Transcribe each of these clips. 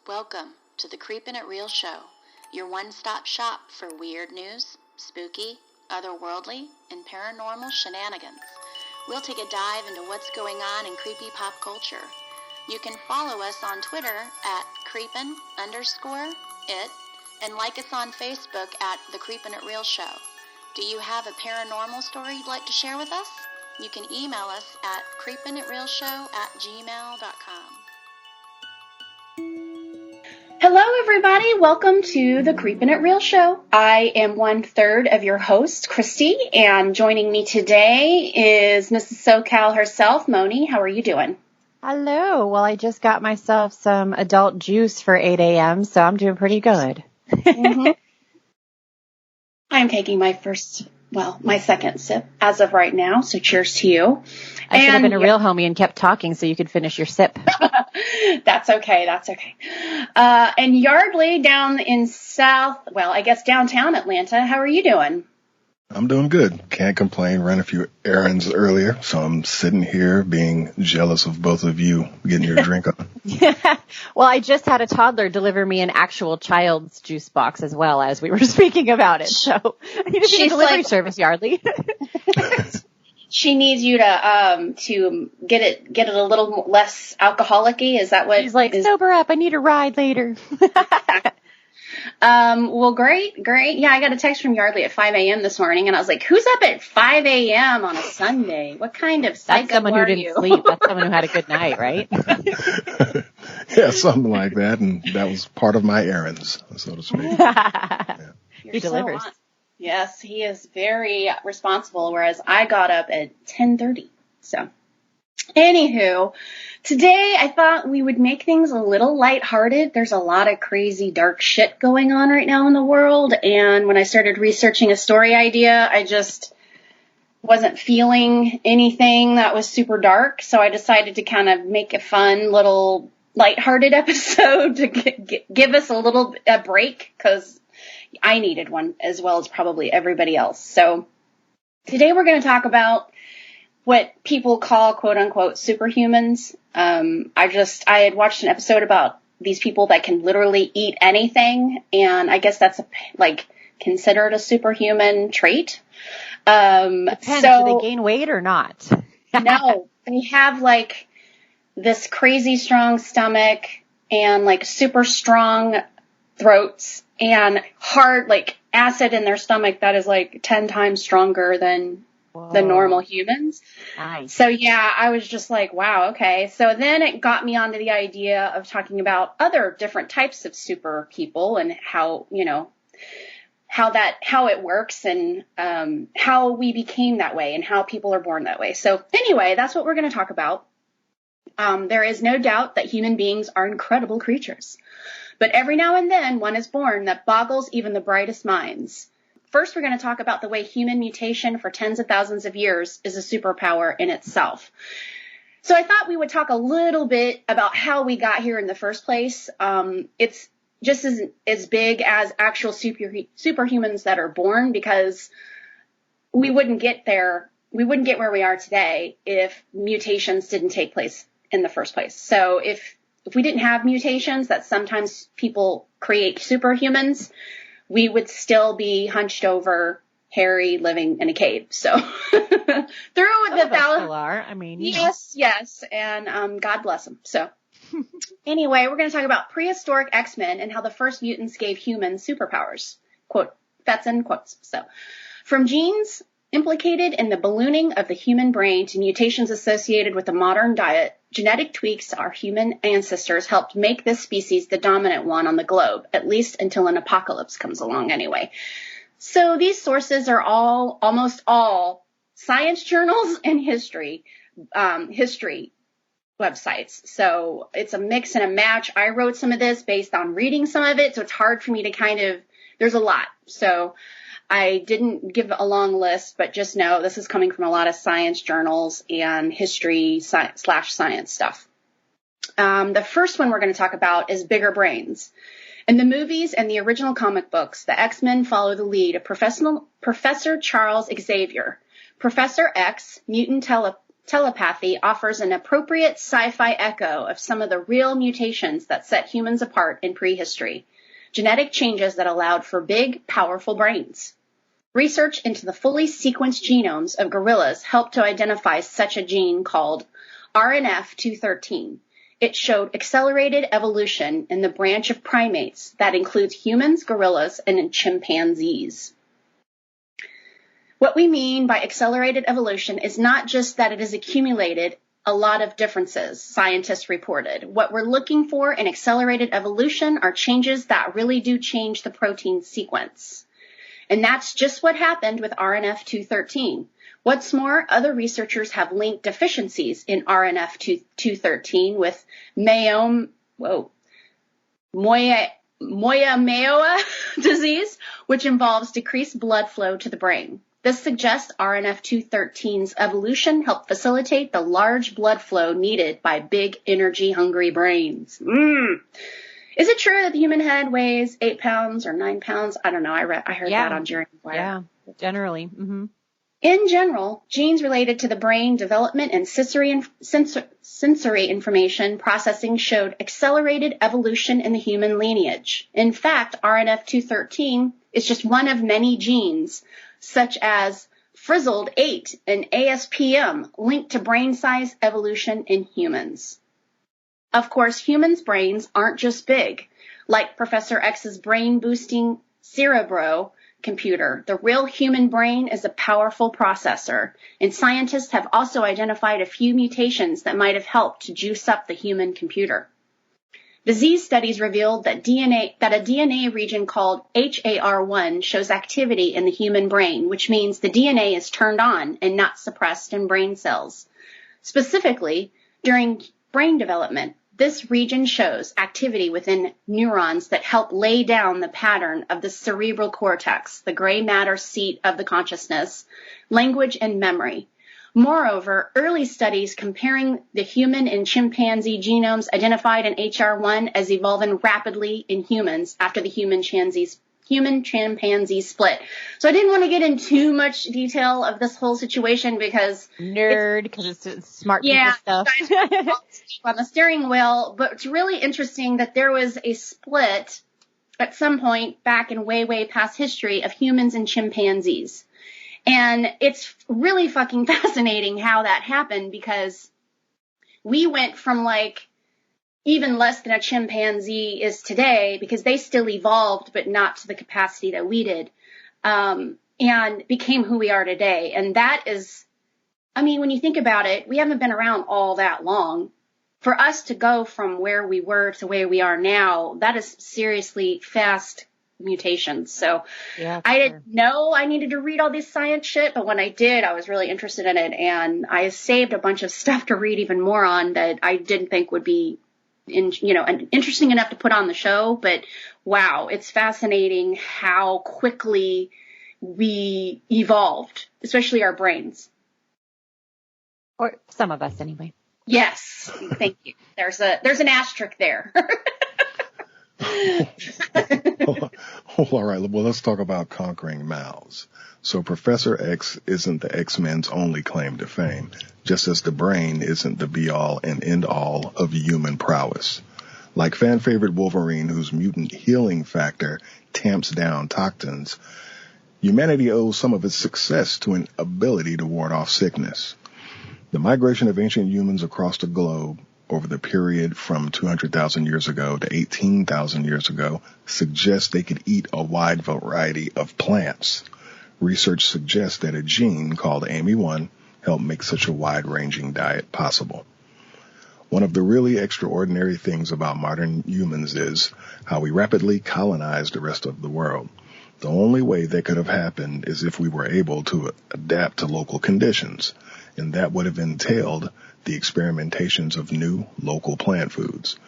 Welcome to the Creepin' It Real Show, your one-stop shop for weird news, spooky, otherworldly, and paranormal shenanigans. We'll take a dive into what's going on in creepy pop culture. You can follow us on Twitter at creepin_it and like us on Facebook at The Creepin' It Real Show. Do you have a paranormal story you'd like to share with us? You can email us at creepinitrealshow@gmail.com. Hello, everybody. Welcome to the Creepin' It Real Show. I am 1/3 of your host, Christy, and joining me today is Mrs. SoCal herself, Moni. How are you doing? Hello. Well, I just got myself some adult juice for 8 a.m., so I'm doing pretty good. Mm-hmm. I'm taking my second sip as of right now, so cheers to you. I should have been a real homie and kept talking so you could finish your sip. That's okay. And Yardley down in downtown Atlanta, how are you doing? I'm doing good. Can't complain. Ran a few errands earlier, so I'm sitting here being jealous of both of you getting your drink on. Well, I just had a toddler deliver me an actual child's juice box as well as we were speaking about it. So I need to be a delivery service, Yardley. She needs you to get it a little less alcoholic-y. Is that what? She's like, sober up. I need a ride later. Well, great. Yeah, I got a text from Yardley at 5 a.m. this morning, and I was like, who's up at 5 a.m. on a Sunday? What kind of psycho That's someone who didn't sleep. That's someone who had a good night, right? Yeah, something like that, and that was part of my errands, so to speak. Yeah. He delivers. Yes, he is very responsible, whereas I got up at 10:30. So, anywho, today I thought we would make things a little lighthearted. There's a lot of crazy, dark shit going on right now in the world, and when I started researching a story idea, I just wasn't feeling anything that was super dark, so I decided to kind of make a fun little lighthearted episode to give us a break, because I needed one as well as probably everybody else. So today we're going to talk about what people call quote unquote superhumans. I had watched an episode about these people that can literally eat anything, and I guess that's considered a superhuman trait. Depends. Do they gain weight or not? No, they have this crazy strong stomach and super strong throats and hard acid in their stomach that is 10 times stronger than the normal humans. Nice. So yeah, I was just like, wow, okay. So then it got me onto the idea of talking about other different types of super people and how it works and how we became that way and how people are born that way. So anyway, that's what we're going to talk about. There is no doubt that human beings are incredible creatures. But every now and then, one is born that boggles even the brightest minds. First, we're going to talk about the way human mutation for tens of thousands of years is a superpower in itself. So I thought we would talk a little bit about how we got here in the first place. It's just as big as actual superhumans that are born, because we wouldn't get there. We wouldn't get where we are today if mutations didn't take place in the first place. So if we didn't have mutations that sometimes people create superhumans, we would still be hunched over, hairy, living in a cave. So through the thousands. Yes, and God bless them. So anyway, we're going to talk about prehistoric X-Men and how the first mutants gave humans superpowers. Quote, that's in quotes. So from genes implicated in the ballooning of the human brain to mutations associated with the modern diet, genetic tweaks to our human ancestors helped make this species the dominant one on the globe, at least until an apocalypse comes along anyway. So these sources are almost all science journals and history websites. So it's a mix and a match. I wrote some of this based on reading some of it, so it's hard for me to there's a lot. So I didn't give a long list, but just know this is coming from a lot of science journals and history / science stuff. The first one we're going to talk about is bigger brains. In the movies and the original comic books, the X-Men follow the lead of Professor Charles Xavier. Professor X, mutant telepathy offers an appropriate sci-fi echo of some of the real mutations that set humans apart in prehistory. Genetic changes that allowed for big, powerful brains. Research into the fully sequenced genomes of gorillas helped to identify such a gene called RNF213. It showed accelerated evolution in the branch of primates that includes humans, gorillas, and chimpanzees. What we mean by accelerated evolution is not just that it has accumulated a lot of differences, scientists reported. What we're looking for in accelerated evolution are changes that really do change the protein sequence. And that's just what happened with RNF213. What's more, other researchers have linked deficiencies in RNF213 with Moyameoa disease, which involves decreased blood flow to the brain. This suggests RNF213's evolution helped facilitate the large blood flow needed by big, energy-hungry brains. Is it true that the human head weighs 8 pounds or 9 pounds? I don't know. I heard that on Jerry Maguire. Yeah, generally. Mm-hmm. In general, genes related to the brain development and sensory information processing showed accelerated evolution in the human lineage. In fact, RNF213 is just one of many genes, such as Frizzled 8 and ASPM, linked to brain size evolution in humans. Of course, humans' brains aren't just big. Like Professor X's brain-boosting Cerebro computer, the real human brain is a powerful processor, and scientists have also identified a few mutations that might have helped to juice up the human computer. Disease studies revealed that a DNA region called HAR1 shows activity in the human brain, which means the DNA is turned on and not suppressed in brain cells. Specifically, during brain development, this region shows activity within neurons that help lay down the pattern of the cerebral cortex, the gray matter seat of the consciousness, language, and memory. Moreover, early studies comparing the human and chimpanzee genomes identified an HR1 as evolving rapidly in humans after the human-chimpanzee split. So I didn't want to get into too much detail of this whole situation because it's smart people stuff. On the steering wheel, but it's really interesting that there was a split at some point back in way past history of humans and chimpanzees. And it's really fucking fascinating how that happened because we went from like even less than a chimpanzee is today because they still evolved, but not to the capacity that we did, and became who we are today. And that is, I mean, when you think about it, we haven't been around all that long. For us to go from where we were to where we are now, that is seriously fast mutations. So I didn't know I needed to read all this science shit, but when I did, I was really interested in it. And I saved a bunch of stuff to read even more on that I didn't think would be interesting enough to put on the show. But wow, it's fascinating how quickly we evolved, especially our brains. Or some of us anyway. Yes. Thank you. There's an asterisk there. All right. Well, let's talk about conquering mouths. So Professor X isn't the X-Men's only claim to fame, just as the brain isn't the be-all and end-all of human prowess. Like fan favorite Wolverine, whose mutant healing factor tamps down toxins, humanity owes some of its success to an ability to ward off sickness. The migration of ancient humans across the globe over the period from 200,000 years ago to 18,000 years ago suggests they could eat a wide variety of plants. Research suggests that a gene called AMY1 helped make such a wide-ranging diet possible. One of the really extraordinary things about modern humans is how we rapidly colonized the rest of the world. The only way that could have happened is if we were able to adapt to local conditions, and that would have entailed the experimentations of new local plant foods.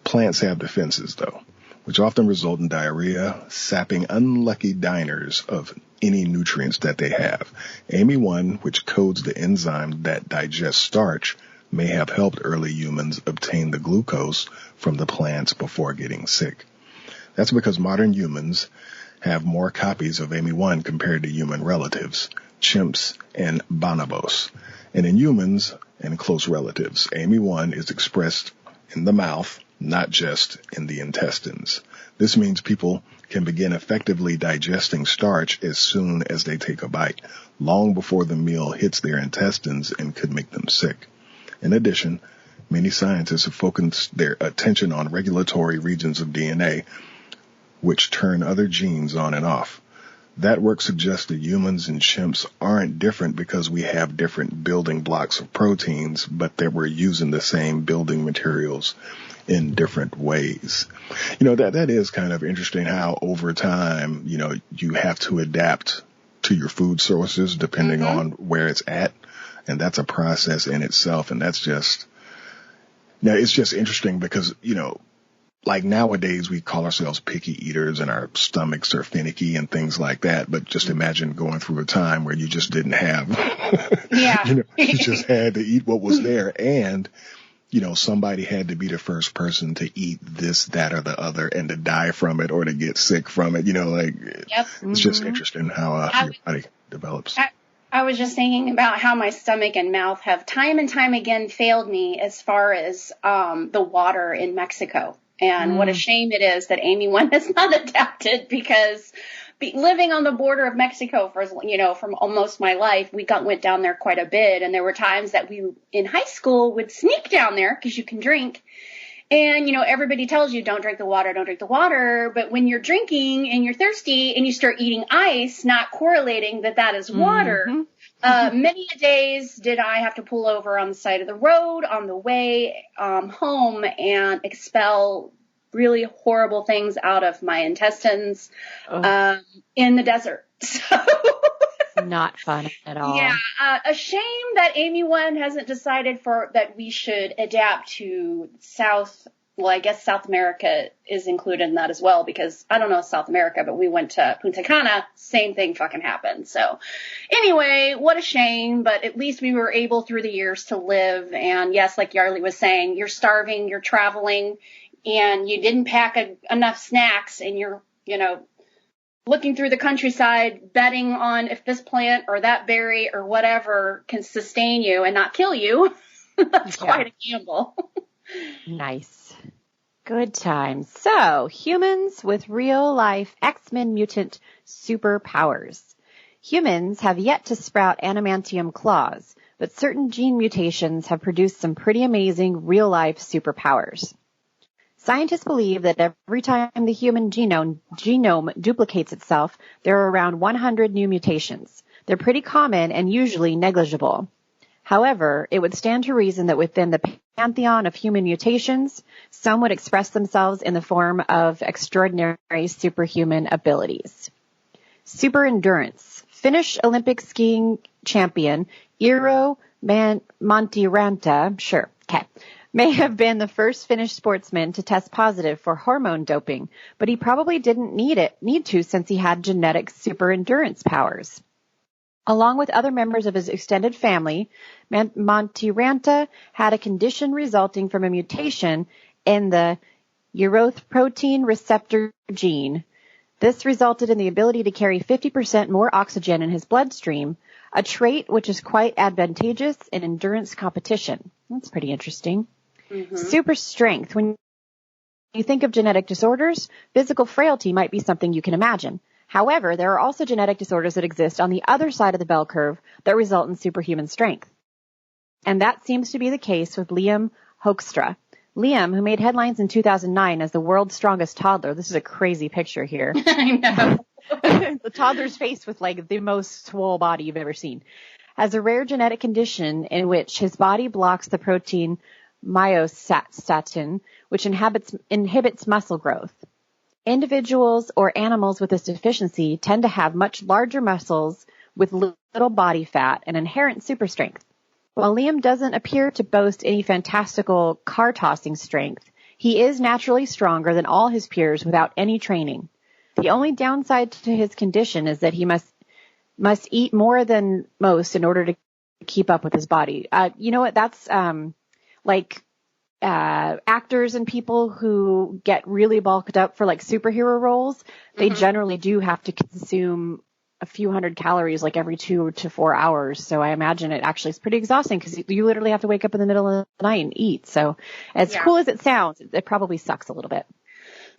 Plants have defenses, though, which often result in diarrhea, sapping unlucky diners of any nutrients that they have. AMY1, which codes the enzyme that digests starch, may have helped early humans obtain the glucose from the plants before getting sick. That's because modern humans have more copies of AMY1 compared to human relatives, chimps and bonobos. And in humans and close relatives, AMY1 is expressed in the mouth, not just in the intestines. This means people can begin effectively digesting starch as soon as they take a bite, long before the meal hits their intestines and could make them sick. In addition, many scientists have focused their attention on regulatory regions of DNA, which turn other genes on and off. That work suggests that humans and chimps aren't different because we have different building blocks of proteins, but that we're using the same building materials in different ways. That is kind of interesting how over time, you have to adapt to your food sources depending on where it's at. And that's a process in itself. And it's just interesting because, like nowadays we call ourselves picky eaters and our stomachs are finicky and things like that. But just imagine going through a time where you just didn't have, you just had to eat what was there. And, somebody had to be the first person to eat this, that, or the other and to die from it or to get sick from it. It's just interesting how your body develops. I was just thinking about how my stomach and mouth have time and time again failed me as far as the water in Mexico. And what a shame it is that AMY1 has not adapted because living on the border of Mexico for, from almost my life, we went down there quite a bit. And there were times that we in high school would sneak down there because you can drink. And, everybody tells you don't drink the water, don't drink the water. But when you're drinking and you're thirsty and you start eating ice, not correlating that is water, many days did I have to pull over on the side of the road on the way home and expel really horrible things out of my intestines in the desert. So not fun at all. Yeah, a shame that AMY1 hasn't decided that we should adapt to South America is included in that as well, because I don't know South America, but we went to Punta Cana, same thing fucking happened. So anyway, what a shame, but at least we were able through the years to live. And yes, like Yarly was saying, you're starving, you're traveling, and you didn't pack enough snacks, and you're, looking through the countryside, betting on if this plant or that berry or whatever can sustain you and not kill you. That's quite a gamble. Nice. Good times. So, humans with real-life X-Men mutant superpowers. Humans have yet to sprout adamantium claws, but certain gene mutations have produced some pretty amazing real-life superpowers. Scientists believe that every time the human genome duplicates itself, there are around 100 new mutations. They're pretty common and usually negligible. However, it would stand to reason that within the pantheon of human mutations, some would express themselves in the form of extraordinary superhuman abilities. Super endurance. Finnish Olympic skiing champion Eero Montiranta, may have been the first Finnish sportsman to test positive for hormone doping, but he probably didn't need to since he had genetic super endurance powers. Along with other members of his extended family, Montiranta had a condition resulting from a mutation in the erythropoietin receptor gene. This resulted in the ability to carry 50% more oxygen in his bloodstream, a trait which is quite advantageous in endurance competition. That's pretty interesting. Mm-hmm. Super strength. When you think of genetic disorders, physical frailty might be something you can imagine. However, there are also genetic disorders that exist on the other side of the bell curve that result in superhuman strength. And that seems to be the case with Liam Hoekstra. Liam, who made headlines in 2009 as the world's strongest toddler. This is a crazy picture here. I know. The toddler's face with the most swole body you've ever seen. Has a rare genetic condition in which his body blocks the protein myostatin, which inhibits muscle growth. Individuals or animals with this deficiency tend to have much larger muscles with little body fat and inherent super strength. While Liam doesn't appear to boast any fantastical car-tossing strength, he is naturally stronger than all his peers without any training. The only downside to his condition is that he must eat more than most in order to keep up with his body. You know what? That's actors and people who get really bulked up for superhero roles. They generally do have to consume a few hundred calories like every 2 to 4 hours. So I imagine it actually is pretty exhausting because you literally have to wake up in the middle of the night and eat. So as cool as it sounds, it probably sucks a little bit.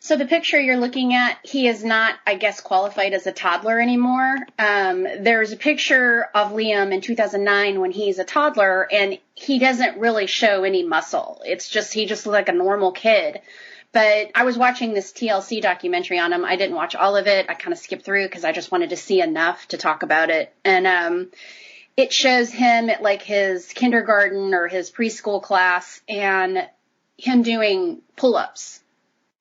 So the picture you're looking at, he is not, I guess, qualified as a toddler anymore. There's a picture of Liam in 2009 when he's a toddler, and he doesn't really show any muscle. He just looks like a normal kid. But I was watching this TLC documentary on him. I didn't watch all of it. I kind of skipped through because I just wanted to see enough to talk about it. And it shows him at like his kindergarten or his preschool class and him doing pull-ups.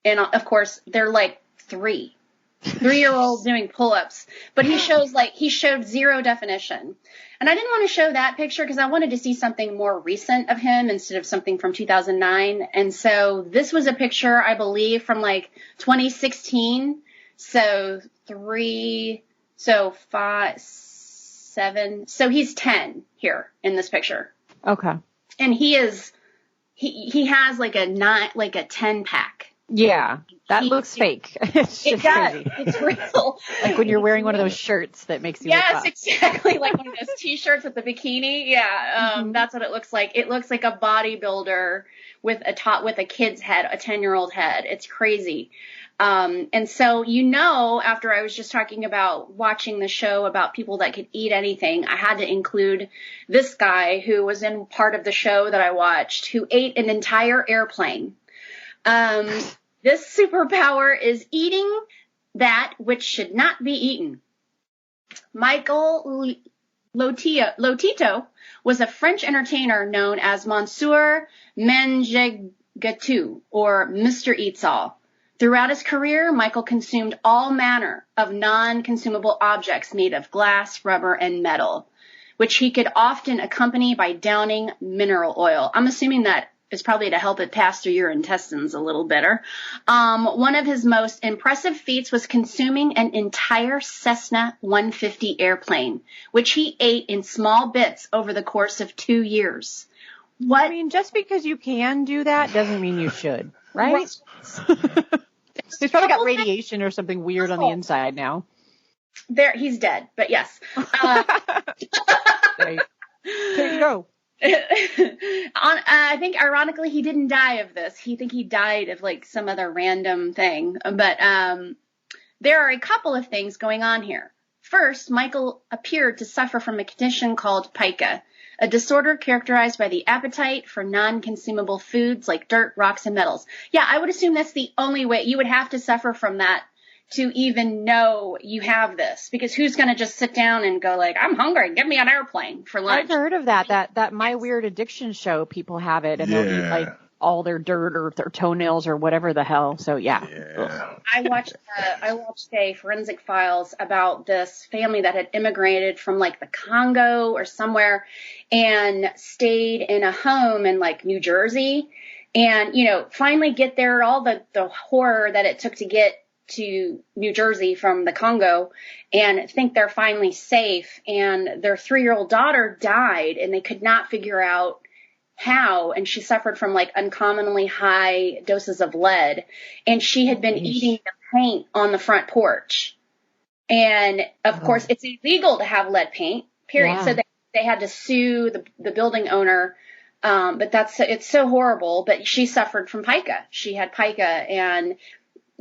And, of course, they're like 3-year-olds doing pull-ups. But he showed zero definition. And I didn't want to show that picture because I wanted to see something more recent of him instead of something from 2009. And so this was a picture, I believe, from like 2016. So 5, 7. So he's 10 here in this picture. Okay. And he has like a 10 pack. Yeah, that looks fake. It's just crazy. It's real. Like when you're wearing one of those shirts that makes you look up. Yes, exactly. Like one of those T-shirts with the bikini. Yeah, that's what it looks like. It looks like a bodybuilder with a kid's head, a 10-year-old head. It's crazy. And so, after I was just talking about watching the show about people that could eat anything, I had to include this guy who was in part of the show that I watched who ate an entire airplane. This superpower is eating that which should not be eaten. Michael Lotito was a French entertainer known as Monsieur Mange-Gâteau or Mr. Eats-All. Throughout his career, Michael consumed all manner of non-consumable objects made of glass, rubber, and metal, which he could often accompany by downing mineral oil. I'm assuming that is probably to help it pass through your intestines a little better. One of his most impressive feats was consuming an entire Cessna 150 airplane, which he ate in small bits over the course of 2 years. What? I mean, just because you can do that doesn't mean you should, right? He's probably got radiation or something weird on the inside now. He's dead, but yes. There you go. I think ironically he didn't die of this. He died of like some other random thing. But there are a couple of things going on here. First, Michael appeared to suffer from a condition called pica, a disorder characterized by the appetite for non-consumable foods like dirt, rocks, and metals. Yeah, I would assume that's the only way. You would have to suffer from that to even know you have this, because who's going to just sit down and go like, I'm hungry, give me an airplane for lunch. I've heard of that My Weird Addiction show, people have it and they'll eat like all their dirt or their toenails or whatever the hell. So yeah. I watched a Forensic Files about this family that had immigrated from like the Congo or somewhere and stayed in a home in like New Jersey and, finally get there, all the horror that it took to get to New Jersey from the Congo and think they're finally safe. And their 3-year-old daughter died and they could not figure out how. And she suffered from like uncommonly high doses of lead. And she had been eating the paint on the front porch. And of course it's illegal to have lead paint, period. Yeah. So they had to sue the building owner. But it's so horrible. But she suffered from pica. She had pica and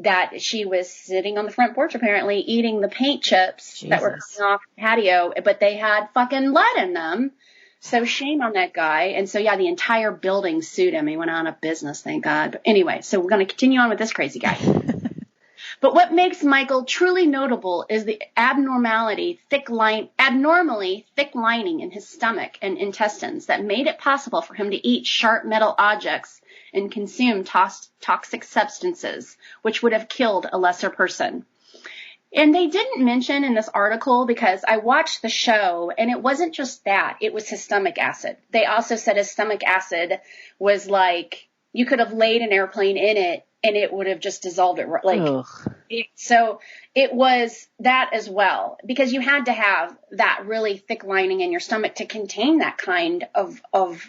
that she was sitting on the front porch apparently eating the paint chips that were coming off the patio, but they had fucking lead in them. So shame on that guy. And so, the entire building sued him. He went out of business, thank God. But anyway, so we're going to continue on with this crazy guy. But what makes Michael truly notable is the abnormally thick lining in his stomach and intestines that made it possible for him to eat sharp metal objects and consume toxic substances, which would have killed a lesser person. And they didn't mention in this article, because I watched the show, and it wasn't just that. It was his stomach acid. They also said his stomach acid was like, you could have laid an airplane in it, and it would have just dissolved it. So it was that as well, because you had to have that really thick lining in your stomach to contain that kind of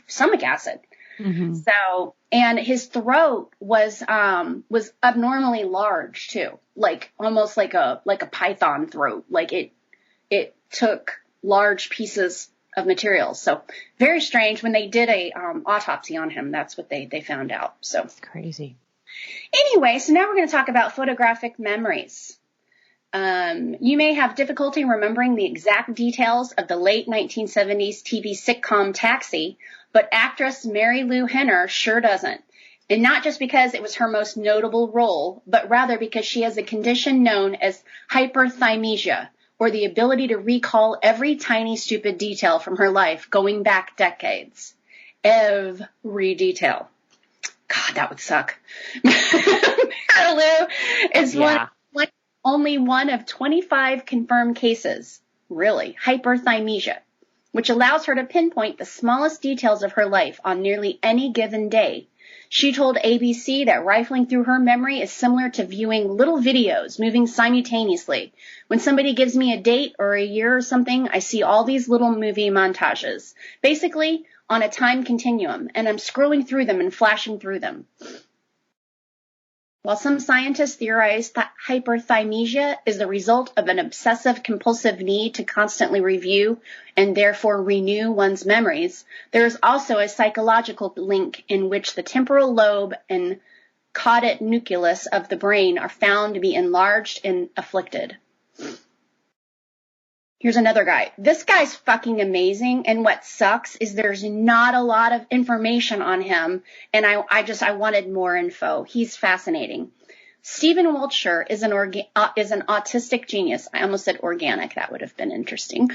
stomach acid. Mm-hmm. So, and his throat was abnormally large too, like almost like a python throat. Like it took large pieces of materials. So very strange. When they did a autopsy on him, that's what they found out. So It's crazy. Anyway, so now we're going to talk about photographic memories. You may have difficulty remembering the exact details of the late 1970s TV sitcom Taxi, but actress Mary Lou Henner sure doesn't. And not just because it was her most notable role, but rather because she has a condition known as hyperthymesia, or the ability to recall every tiny stupid detail from her life going back decades. Every detail. God, that would suck. Mary Lou is only one of 25 confirmed cases, really, hyperthymesia, which allows her to pinpoint the smallest details of her life on nearly any given day. She told ABC that rifling through her memory is similar to viewing little videos moving simultaneously. When somebody gives me a date or a year or something, I see all these little movie montages, basically on a time continuum, and I'm scrolling through them and flashing through them. While some scientists theorize that hyperthymesia is the result of an obsessive-compulsive need to constantly review and therefore renew one's memories, there is also a psychological link in which the temporal lobe and caudate nucleus of the brain are found to be enlarged and afflicted. Here's another guy. This guy's fucking amazing, and what sucks is there's not a lot of information on him, and I wanted more info. He's fascinating. Stephen Wiltshire is an autistic genius. I almost said organic. That would have been interesting.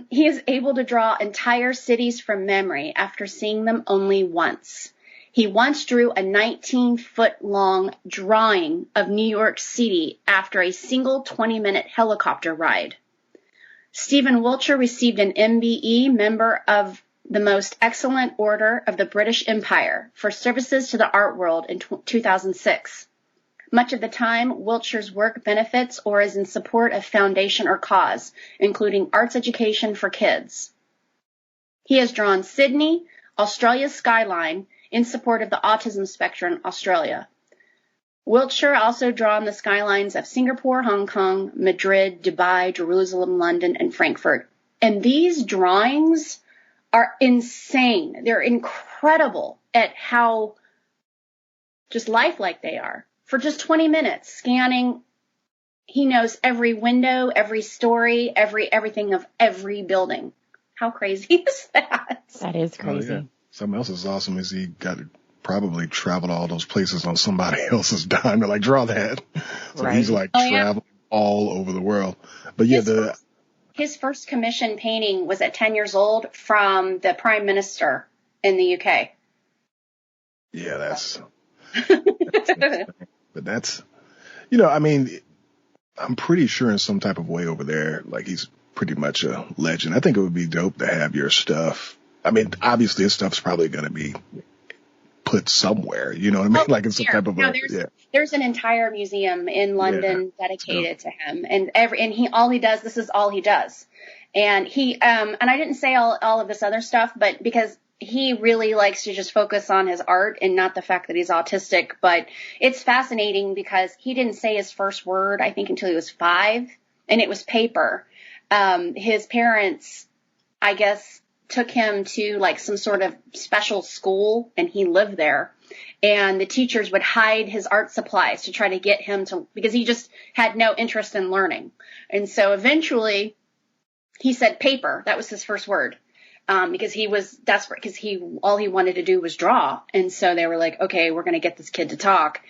He is able to draw entire cities from memory after seeing them only once. He once drew a 19-foot-long drawing of New York City after a single 20-minute helicopter ride. Stephen Wiltshire received an MBE, member of the Most Excellent Order of the British Empire, for services to the art world in 2006. Much of the time, Wiltshire's work benefits or is in support of foundation or cause, including arts education for kids. He has drawn Sydney, Australia's skyline, in support of the autism spectrum in Australia. Wiltshire also drawn the skylines of Singapore, Hong Kong, Madrid, Dubai, Jerusalem, London, and Frankfurt. And these drawings are insane. They're incredible at how just lifelike they are. For just 20 minutes, scanning, he knows every window, every story, everything of every building. How crazy is that? That is crazy. Oh, yeah. Something else is awesome is he got to probably travel to all those places on somebody else's dime to like draw that. So Right. he's like traveling all over the world. But yeah, his first commission painting was at 10 years old from the Prime Minister in the UK. Yeah, that's but that's, I mean, I'm pretty sure in some type of way over there, like he's pretty much a legend. I think it would be dope to have your stuff. I mean, obviously his stuff's probably going to be put somewhere, you know what I mean? Like in some type of there's an entire museum in London dedicated to him, and he all he does, this is all he does. And he and I didn't say all of this other stuff, but because he really likes to just focus on his art and not the fact that he's autistic. But it's fascinating because he didn't say his first word, I think, until he was 5, and it was paper. His parents, I guess, took him to like some sort of special school, and he lived there. And the teachers would hide his art supplies to try to get him to, because he just had no interest in learning. And so eventually he said paper. That was his first word. Because he was desperate, because all he wanted to do was draw. And so they were like, okay, we're going to get this kid to talk.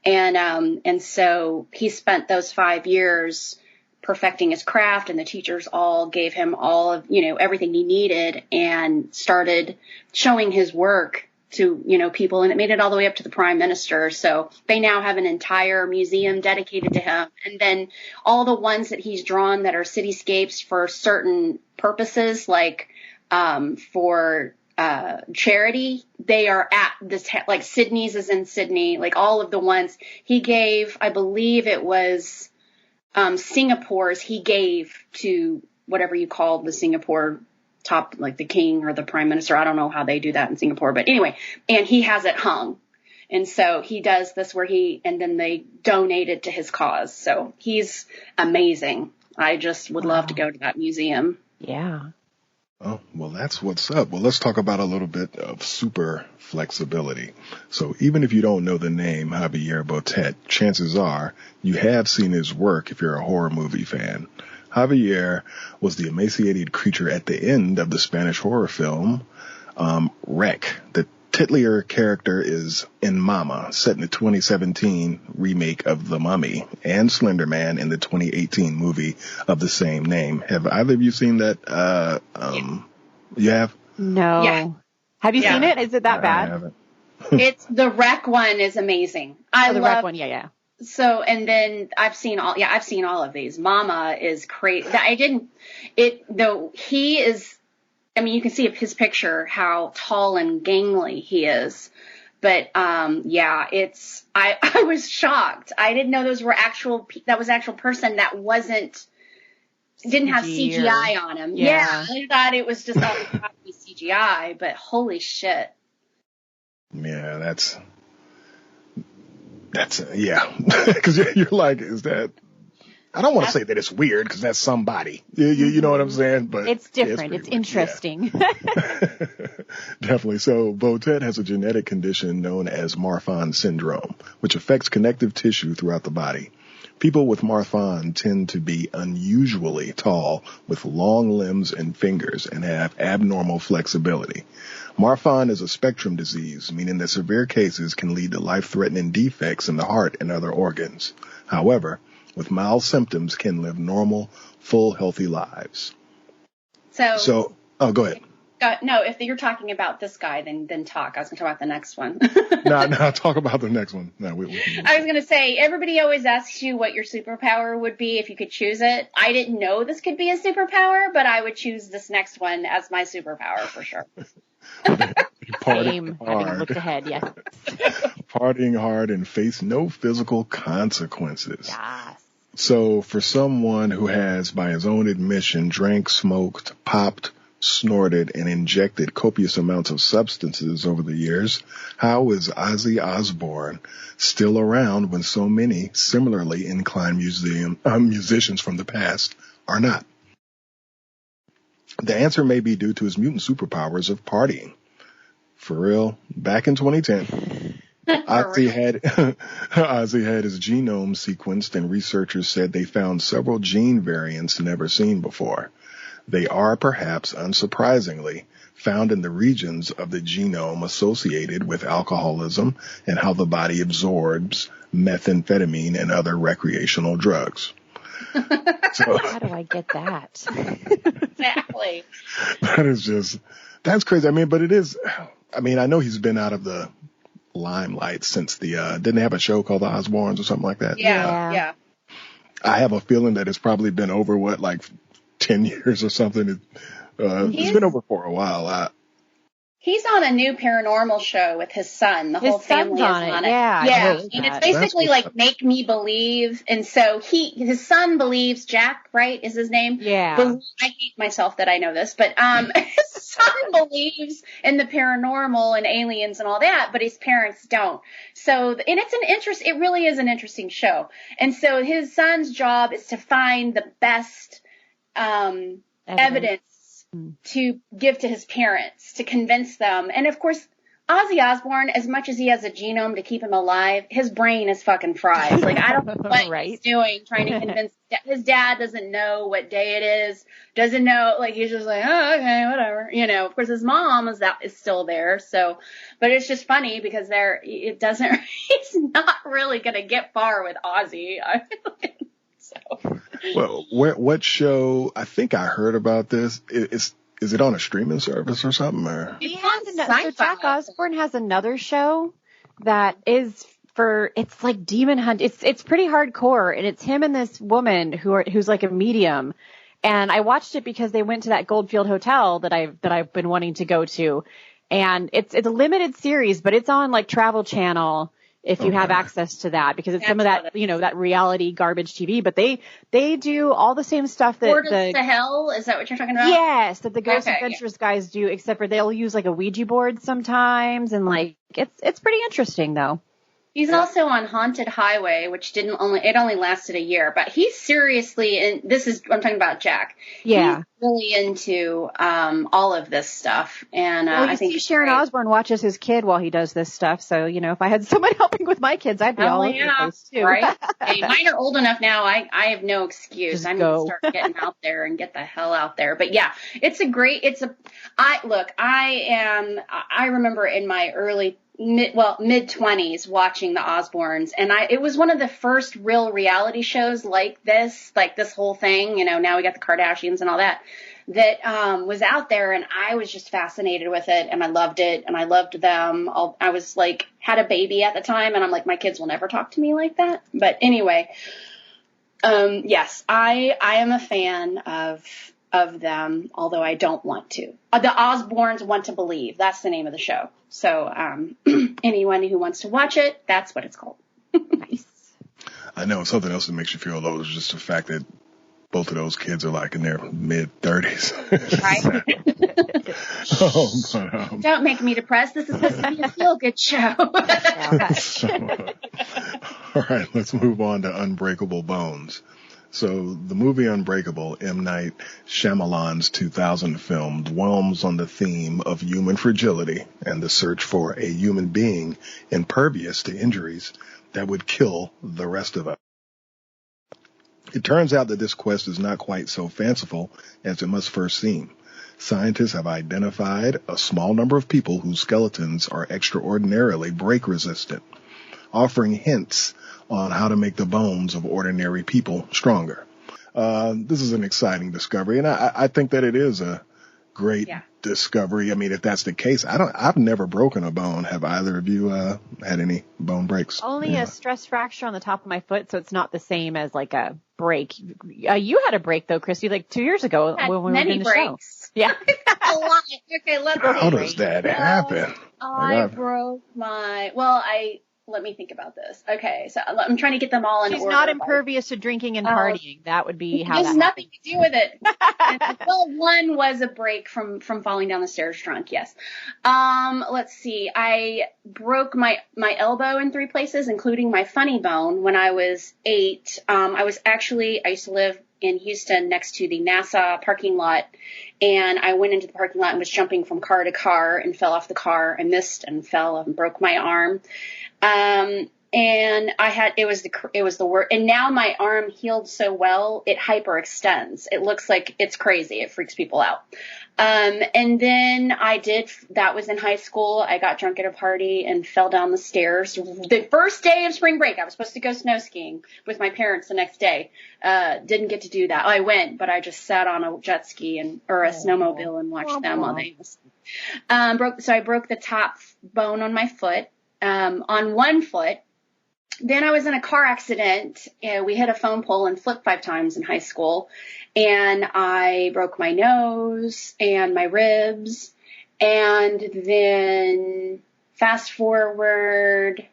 And so he spent those 5 years perfecting his craft, and the teachers all gave him all of, everything he needed, and started showing his work to, people, and it made it all the way up to the Prime Minister. So they now have an entire museum dedicated to him. And then all the ones that he's drawn that are cityscapes for certain purposes, like for charity, they are at this, like Sydney's is in Sydney, like all of the ones he gave, I believe it was Singapore's, he gave to whatever you call the Singapore top, like the king or the prime minister. I don't know how they do that in Singapore, but anyway, and he has it hung. And so he does this and then they donate it to his cause. So he's amazing. I just would love to go to that museum. Yeah. Oh, well, that's what's up. Well, let's talk about a little bit of super flexibility. So even if you don't know the name Javier Botet, chances are you have seen his work if you're a horror movie fan. Javier was the emaciated creature at the end of the Spanish horror film Wreck. The titular character is in Mama, set in the 2017 remake of The Mummy, and Slender Man in the 2018 movie of the same name. Have either of you seen that? You have? No. Yeah. Have you seen it? Is it that I bad? haven't. It's the Wreck one is amazing. I The love Wreck one, yeah. So, and then I've seen all of these. Mama is crazy. He is, I mean, you can see his picture, how tall and gangly he is. But, I was shocked. I didn't know those were actual person that didn't have CGI on him. Yeah. I thought it was just all CGI, but holy shit. Yeah, that's yeah. Because you're like, is that? I don't want to say that it's weird because that's somebody. You know what I'm saying? But it's different. It's interesting. Yeah. Definitely. So Botet has a genetic condition known as Marfan syndrome, which affects connective tissue throughout the body. People with Marfan tend to be unusually tall with long limbs and fingers and have abnormal flexibility. Marfan is a spectrum disease, meaning that severe cases can lead to life-threatening defects in the heart and other organs. However, with mild symptoms can live normal, full, healthy lives. So, go ahead. No, if you're talking about this guy, then talk. I was going to talk about the next one. No, talk about the next one. No, I was going to say, everybody always asks you what your superpower would be if you could choose it. I didn't know this could be a superpower, but I would choose this next one as my superpower for sure. Same. Having looked ahead, yes. Partying hard and face no physical consequences. Yes. So for someone who has, by his own admission, drank, smoked, popped, snorted, and injected copious amounts of substances over the years, how is Ozzy Osbourne still around when so many similarly inclined musicians from the past are not? The answer may be due to his mutant superpowers of partying. For real, back in 2010, Ozzy had his genome sequenced, and researchers said they found several gene variants never seen before. They are, perhaps unsurprisingly, found in the regions of the genome associated with alcoholism and how the body absorbs methamphetamine and other recreational drugs. So, how do I get that? Exactly. That's crazy. I mean, but it is, I mean, I know he's been out of the limelight since didn't they have a show called The Osbournes or something like that? Yeah. I have a feeling that it's probably been over, 10 years or something. It's been over for a while. He's on a new paranormal show with his son. The whole family is on it. Yeah. And it's basically like Make Me Believe. And so his son believes, Jack, right, is his name? Yeah. I hate myself that I know this, but his son believes in the paranormal and aliens and all that, but his parents don't. So, and it really is an interesting show. And so his son's job is to find the best evidence to give to his parents, to convince them. And of course, Ozzy Osbourne, as much as he has a genome to keep him alive, his brain is fucking fried. Like, I don't know what he's doing, trying to convince his dad doesn't know what day it is, doesn't know, he's just like, oh, okay, whatever. Of course his mom is still there. So, but it's just funny because he's not really going to get far with Ozzy. So. Well, what show? I think I heard about this. Is it on a streaming service or something? Or? So Jack Osbourne has another show that is it's like Demon Hunt. It's pretty hardcore, and it's him and this woman who's like a medium. And I watched it because they went to that Goldfield Hotel that I've been wanting to go to, and it's a limited series, but it's on like Travel Channel. If you have access to that, because it's some of that, that reality garbage TV, but they do all the same stuff that Portals to Hell, is that what you're talking about? Yes, that the Ghost Adventures guys do, except for they'll use like a Ouija board sometimes, and it's pretty interesting though. He's also on Haunted Highway, which only lasted a year, but he's seriously, and I'm talking about Jack. Yeah. He's really into, all of this stuff. And, Well, I think see, Sharon Osbourne watches his kid while he does this stuff. So, if I had someone helping with my kids, I'd be all over the place too. Right? Hey, mine are old enough now. I have no excuse. Just I'm go. going to start getting out there and get the hell out there. But yeah, I remember in my mid-20s watching the Osbournes, and it was one of the first real reality shows like this whole thing, now we got the Kardashians and all that was out there, and I was just fascinated with it, and I loved it, and I loved them. I was like, had a baby at the time, and I'm like, my kids will never talk to me like that. But anyway, yes, I am a fan of them, although I don't want to. The Osbournes Want to Believe. That's the name of the show. So, anyone who wants to watch it, that's what it's called. Nice. I know something else that makes you feel low is just the fact that both of those kids are like in their mid-30s. Right. Don't make me depressed. This is supposed to be a feel-good show. All right, let's move on to Unbreakable Bones. So the movie Unbreakable, M. Night Shyamalan's 2000 film, dwells on the theme of human fragility and the search for a human being impervious to injuries that would kill the rest of us. It turns out that this quest is not quite so fanciful as it must first seem. Scientists have identified a small number of people whose skeletons are extraordinarily break-resistant, offering hints on how to make the bones of ordinary people stronger. This is an exciting discovery, and I think that it is a great discovery. I mean, if that's the case, I've never broken a bone. Have either of you had any bone breaks? Only a stress fracture on the top of my foot, so it's not the same as like a break. You had a break though, Christy, like 2 years ago when we were in the show. Yeah. A lot. Okay, let's see. How does that happen? Let me think about this. Okay, so I'm trying to get them all in order. She's not impervious to drinking and partying. That would be how that There's nothing to do with it. One was a break from falling down the stairs drunk, yes. Let's see. I broke my elbow in 3 places, including my funny bone when I was 8. I used to live in Houston next to the NASA parking lot, and I went into the parking lot and was jumping from car to car and fell off the car and missed and fell and broke my arm. And it was the worst. And now my arm healed so well, it hyperextends. It looks like it's crazy. It freaks people out. And then that was in high school. I got drunk at a party and fell down the stairs. The first day of spring break, I was supposed to go snow skiing with my parents the next day. Didn't get to do that. I went, but I just sat on a jet ski or a snowmobile and watched them while they so I broke the top bone on my foot. On one foot. Then I was in a car accident. We hit a phone pole and flipped 5 times in high school. And I broke my nose and my ribs. And then fast forward,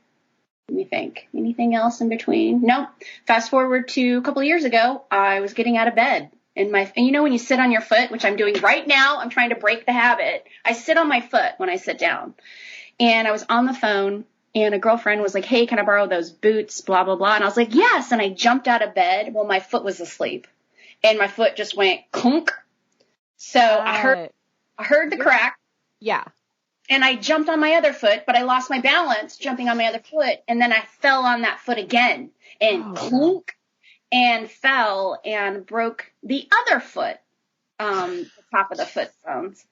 let me think, anything else in between? Nope. Fast forward to a couple of years ago, I was getting out of bed. And when you sit on your foot, which I'm doing right now, I'm trying to break the habit. I sit on my foot when I sit down. And I was on the phone, and a girlfriend was like, hey, can I borrow those boots, blah, blah, blah. And I was like, yes. And I jumped out of bed. Well, my foot was asleep. And my foot just went clunk. So I heard the crack. Yeah. And I jumped on my other foot, but I lost my balance jumping on my other foot. And then I fell on that foot again and clunk and fell and broke the other foot, the top of the foot bones.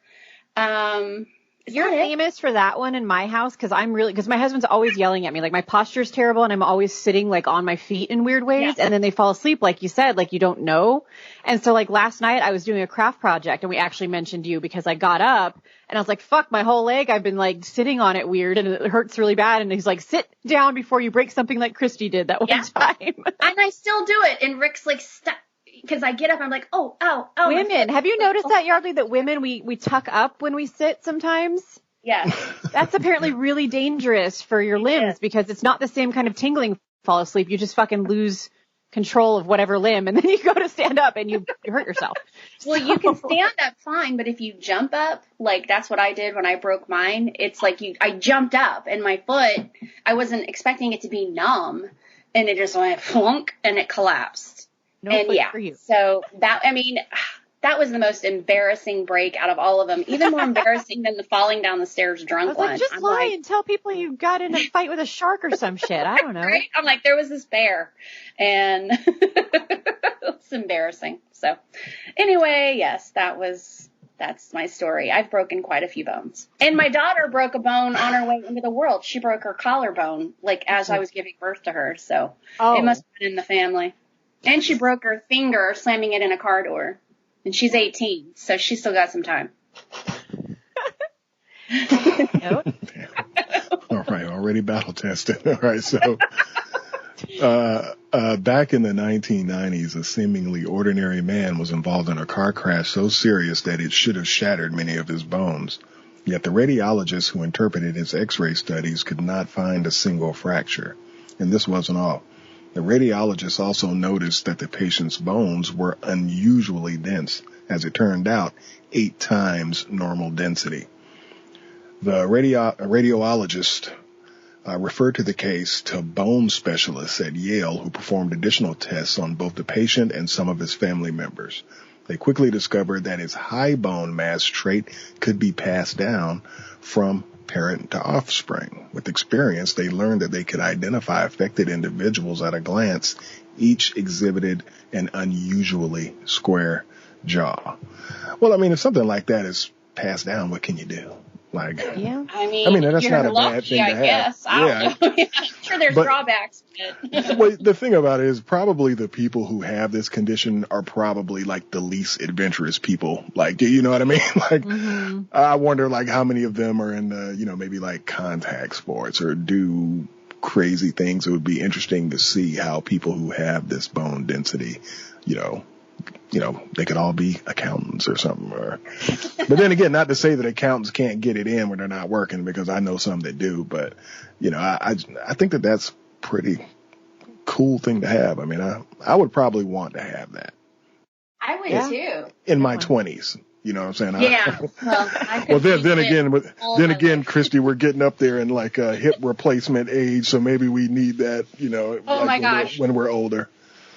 You're famous for that one in my house because my husband's always yelling at me. Like my posture's terrible and I'm always sitting like on my feet in weird ways. Yeah. And then they fall asleep, like you said, like you don't know. And so like last night I was doing a craft project and we actually mentioned you because I got up and I was like, fuck, my whole leg. I've been like sitting on it weird and it hurts really bad. And he's like, sit down before you break something like Christy did that one time. And I still do it. And Rick's like, stop. Because I get up, I'm like, oh. Women, have you noticed that, Yardley, that women, we tuck up when we sit sometimes? Yeah. That's apparently really dangerous for your limbs because it's not the same kind of tingling fall asleep. You just fucking lose control of whatever limb, and then you go to stand up and you hurt yourself. Well, you can stand up fine, but if you jump up, like that's what I did when I broke mine. It's like I jumped up and my foot, I wasn't expecting it to be numb, and it just went flunk and it collapsed. No and foot yeah, for you. so that was the most embarrassing break out of all of them. Even more embarrassing than the falling down the stairs drunk I was like, one. just lie and tell people you got in a fight with a shark or some shit. I don't know. Right? I'm like, there was this bear, and it's embarrassing. So anyway, yes, that's my story. I've broken quite a few bones. And my daughter broke a bone on her way into the world. She broke her collarbone, like, as I was giving birth to her. So It must have been in the family. And she broke her finger slamming it in a car door. And she's 18, so she's still got some time. Nope. All right, already battle tested. All right, so back in the 1990s, a seemingly ordinary man was involved in a car crash so serious that it should have shattered many of his bones. Yet the radiologist who interpreted his X-ray studies could not find a single fracture. And this wasn't all. The radiologist also noticed that the patient's bones were unusually dense, as it turned out, 8 times normal density. The radiologist referred to the case to bone specialists at Yale who performed additional tests on both the patient and some of his family members. They quickly discovered that his high bone mass trait could be passed down from parent to offspring. With experience, they learned that they could identify affected individuals at a glance. Each exhibited an unusually square jaw. Well, I mean, if something like that is passed down, what can you do? Like, yeah. I mean that's you're not a lucky, bad thing to I have. guess. I don't know. I'm sure there's drawbacks. But well, the thing about it is probably the people who have this condition are probably like the least adventurous people. Like, you know what I mean? Like, I wonder like how many of them are in maybe like contact sports or do crazy things. It would be interesting to see how people who have this bone density, they could all be accountants or something. But then again, not to say that accountants can't get it in when they're not working, because I know some that do. But, I think that that's pretty cool thing to have. I mean, I would probably want to have that. I would too. In my 20s. You know what I'm saying? Yeah. Well, then again, Christy, we're getting up there in like hip replacement age. So maybe we need that, Oh my gosh. When we're older.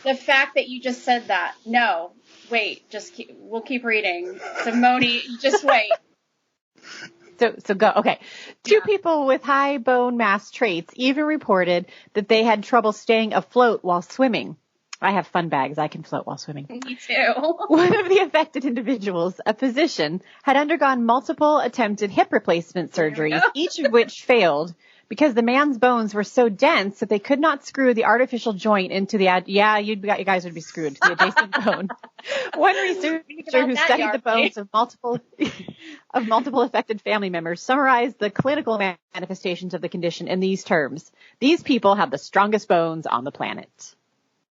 The fact that you just said that. No, wait, we'll keep reading. So Moni, just wait. So go. Okay. Two people with high bone mass traits even reported that they had trouble staying afloat while swimming. I have fun bags. I can float while swimming. Me too. One of the affected individuals, a physician, had undergone multiple attempted hip replacement surgeries, each of which failed because the man's bones were so dense that they could not screw the artificial joint into the you guys would be screwed to the adjacent bone. One researcher who studied the bones of multiple affected family members summarized the clinical manifestations of the condition in these terms: these people have the strongest bones on the planet.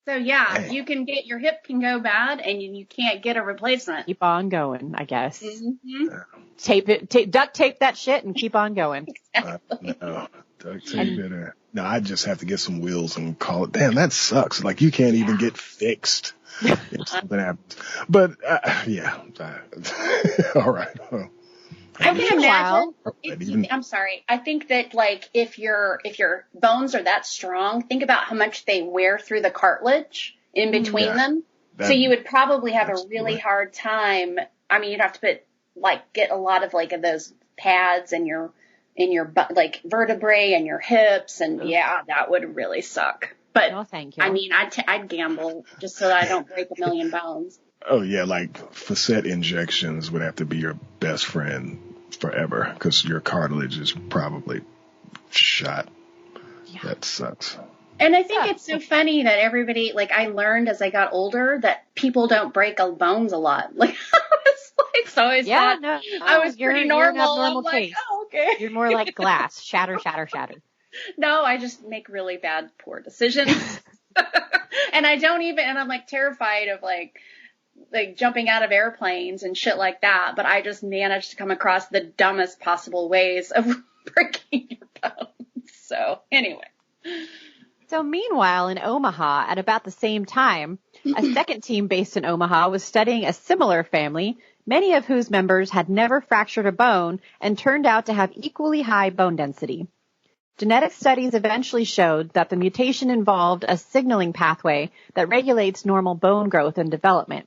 So you can get your hip can go bad and you can't get a replacement. Keep on going, I guess. Mm-hmm. Duct tape that shit and keep on going. No, duct tape it. No, I just have to get some wheels and call it. Damn, that sucks. Like you can't even get fixed if something happens. But all right. Well, I can imagine. I'm sorry. I think that like if your bones are that strong, think about how much they wear through the cartilage in between them. So you would probably have a really hard time. I mean, you'd have to get a lot of like of those pads in your like vertebrae and your hips, and that would really suck. But no, thank you. I mean, I'd gamble just so that I don't break a million bones. Oh yeah, like facet injections would have to be your best friend forever because your cartilage is probably shot. Yeah. That sucks. And I think it's so funny that everybody, like I learned as I got older that people don't break bones a lot. Like I always thought I was pretty normal. You're normal I'm case. like, oh, okay. You're more like glass. Shatter, shatter, shatter. No, I just make really bad, poor decisions. And I'm like terrified of like jumping out of airplanes and shit like that. But I just managed to come across the dumbest possible ways of breaking your bones. So anyway. So meanwhile, in Omaha, at about the same time, a second team based in Omaha was studying a similar family, many of whose members had never fractured a bone and turned out to have equally high bone density. Genetic studies eventually showed that the mutation involved a signaling pathway that regulates normal bone growth and development.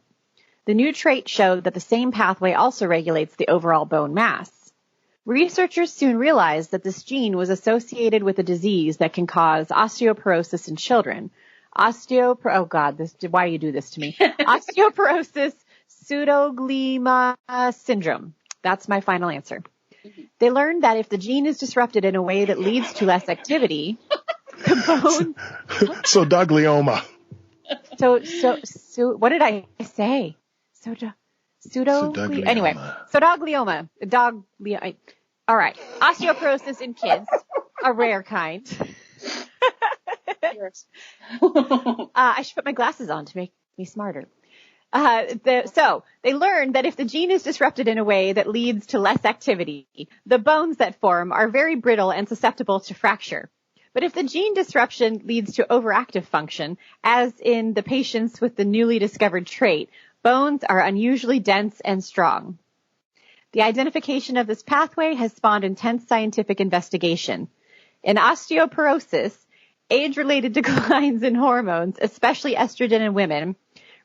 The new trait showed that the same pathway also regulates the overall bone mass. Researchers soon realized that this gene was associated with a disease that can cause osteoporosis in children. Why you do this to me? Osteoporosis pseudoglioma syndrome. That's my final answer. They learned that if the gene is disrupted in a way that leads to less activity, the bone... Pseudoglioma. So what did I say? Pseudoglioma. Anyway, pseudoglioma. All right. Osteoporosis in kids, a rare kind. I should put my glasses on to make me smarter. So they learned that if the gene is disrupted in a way that leads to less activity, the bones that form are very brittle and susceptible to fracture. But if the gene disruption leads to overactive function, as in the patients with the newly discovered trait, bones are unusually dense and strong. The identification of this pathway has spawned intense scientific investigation. In osteoporosis, age-related declines in hormones, especially estrogen in women,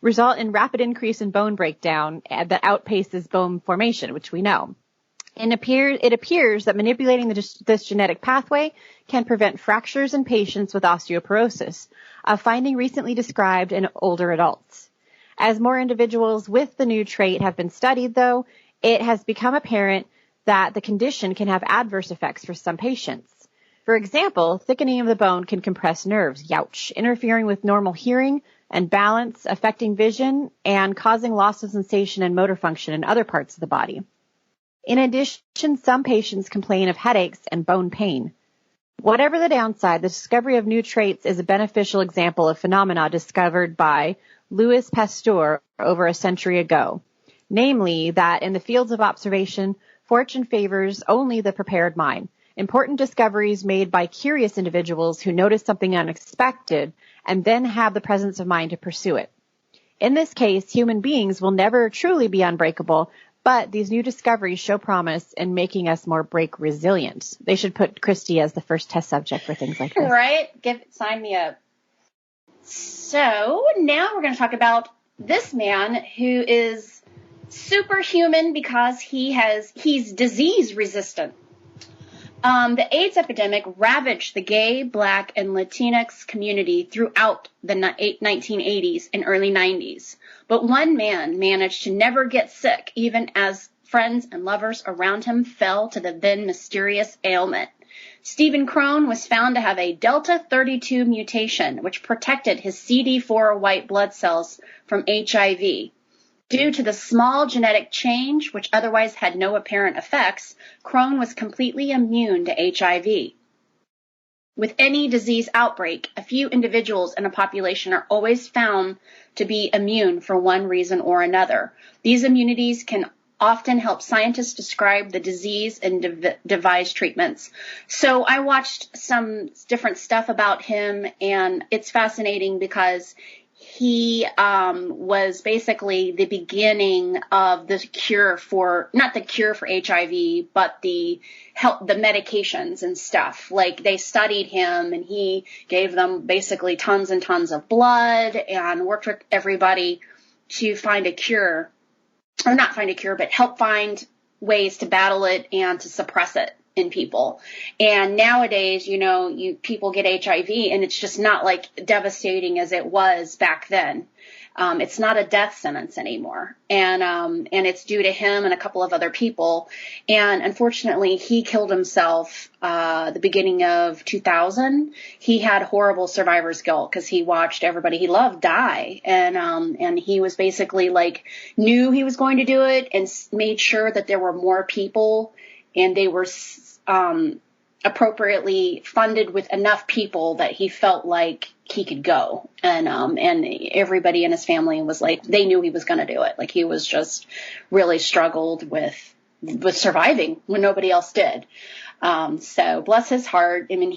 result in rapid increase in bone breakdown that outpaces bone formation, which we know. It appears that manipulating this genetic pathway can prevent fractures in patients with osteoporosis, a finding recently described in older adults. As more individuals with the new trait have been studied, though, it has become apparent that the condition can have adverse effects for some patients. For example, thickening of the bone can compress nerves, interfering with normal hearing and balance, affecting vision, and causing loss of sensation and motor function in other parts of the body. In addition, some patients complain of headaches and bone pain. Whatever the downside, the discovery of new traits is a beneficial example of phenomena discovered by Louis Pasteur over a century ago. Namely, that in the fields of observation, fortune favors only the prepared mind. Important discoveries made by curious individuals who notice something unexpected and then have the presence of mind to pursue it. In this case, human beings will never truly be unbreakable, but these new discoveries show promise in making us more break resilient. They should put Christy as the first test subject for things like this. Right? Sign me up. So now we're going to talk about this man who is superhuman because he's disease resistant. The AIDS epidemic ravaged the gay, black, and Latinx community throughout the 1980s and early 90s. But one man managed to never get sick, even as friends and lovers around him fell to the then mysterious ailment. Stephen Crone was found to have a Delta 32 mutation, which protected his CD4 white blood cells from HIV. Due to the small genetic change, which otherwise had no apparent effects, Crone was completely immune to HIV. With any disease outbreak, a few individuals in a population are always found to be immune for one reason or another. These immunities can often help scientists describe the disease and devise treatments. So I watched some different stuff about him, and it's fascinating because he was basically the beginning of the cure for, not the cure for HIV, but the medications and stuff. Like, they studied him, and he gave them basically tons and tons of blood and worked with everybody to find a cure, or not find a cure, but help find ways to battle it and to suppress it in people. And nowadays, people get HIV, and it's just not like devastating as it was back then. It's not a death sentence anymore. And it's due to him and a couple of other people. And unfortunately, he killed himself, the beginning of 2000. He had horrible survivor's guilt because he watched everybody he loved die. And he was basically knew he was going to do it and made sure that there were more people, and they were appropriately funded with enough people that he felt like he could go. And everybody in his family was they knew he was going to do it. He was just really struggled with surviving when nobody else did. So bless his heart. I mean,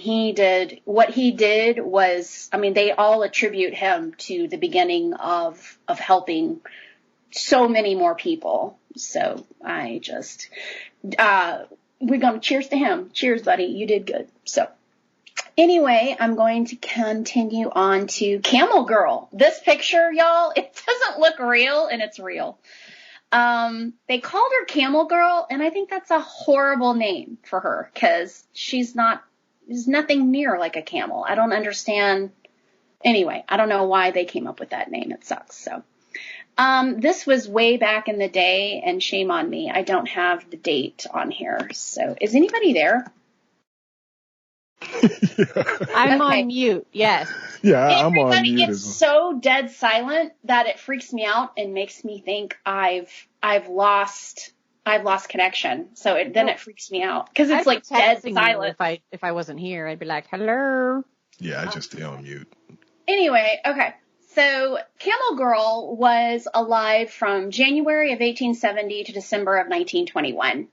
what he did was, I mean, they all attribute him to the beginning of helping so many more people. So we're going to cheers to him. Cheers, buddy. You did good. So anyway, I'm going to continue on to Camel Girl. This picture, y'all, it doesn't look real, and it's real. They called her Camel Girl, and I think that's a horrible name for her because she's nothing near like a camel. I don't understand. Anyway, I don't know why they came up with that name. It sucks. So, this was way back in the day, and shame on me. I don't have the date on here. So, is anybody there? I'm on mute. Yes. Yeah, I'm on Everybody mute. gets so dead silent that it freaks me out and makes me think I've lost connection. So it freaks me out because it's like dead silent. If I wasn't here, I'd be like, hello. Yeah, I just stay on mute. Anyway, okay. So Camel Girl was alive from January of 1870 to December of 1921.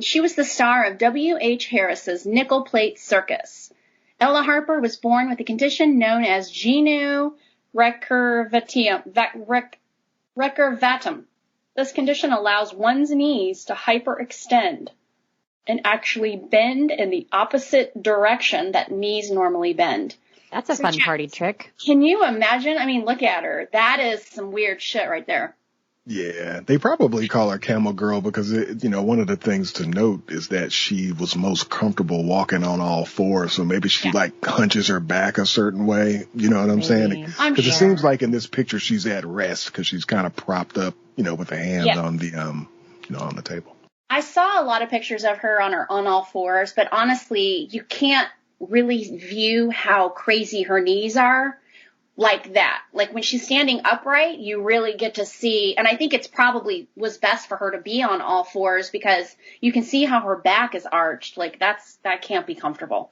She was the star of W.H. Harris's Nickel Plate Circus. Ella Harper was born with a condition known as genu recurvatum. This condition allows one's knees to hyperextend and actually bend in the opposite direction that knees normally bend. That's a fun party trick. Can you imagine? I mean, look at her. That is some weird shit right there. Yeah, they probably call her Camel Girl because, one of the things to note is that she was most comfortable walking on all fours. So maybe she hunches her back a certain way. You know what I'm saying? Because it seems like in this picture she's at rest because she's kind of propped up, with her hands on the, on the table. I saw a lot of pictures of her on all fours, but honestly, you can't really view how crazy her knees are. Like that. Like when she's standing upright, you really get to see, and I think it's probably was best for her to be on all fours because you can see how her back is arched. Like that can't be comfortable.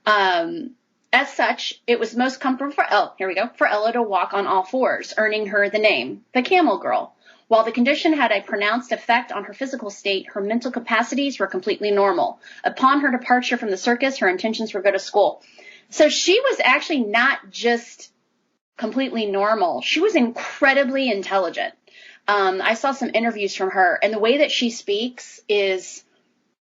As such, it was most comfortable for Ella to walk on all fours, earning her the name, the Camel Girl. While the condition had a pronounced effect on her physical state, her mental capacities were completely normal. Upon her departure from the circus, her intentions were to go to school. So she was actually not just completely normal. She was incredibly intelligent. I saw some interviews from her, and the way that she speaks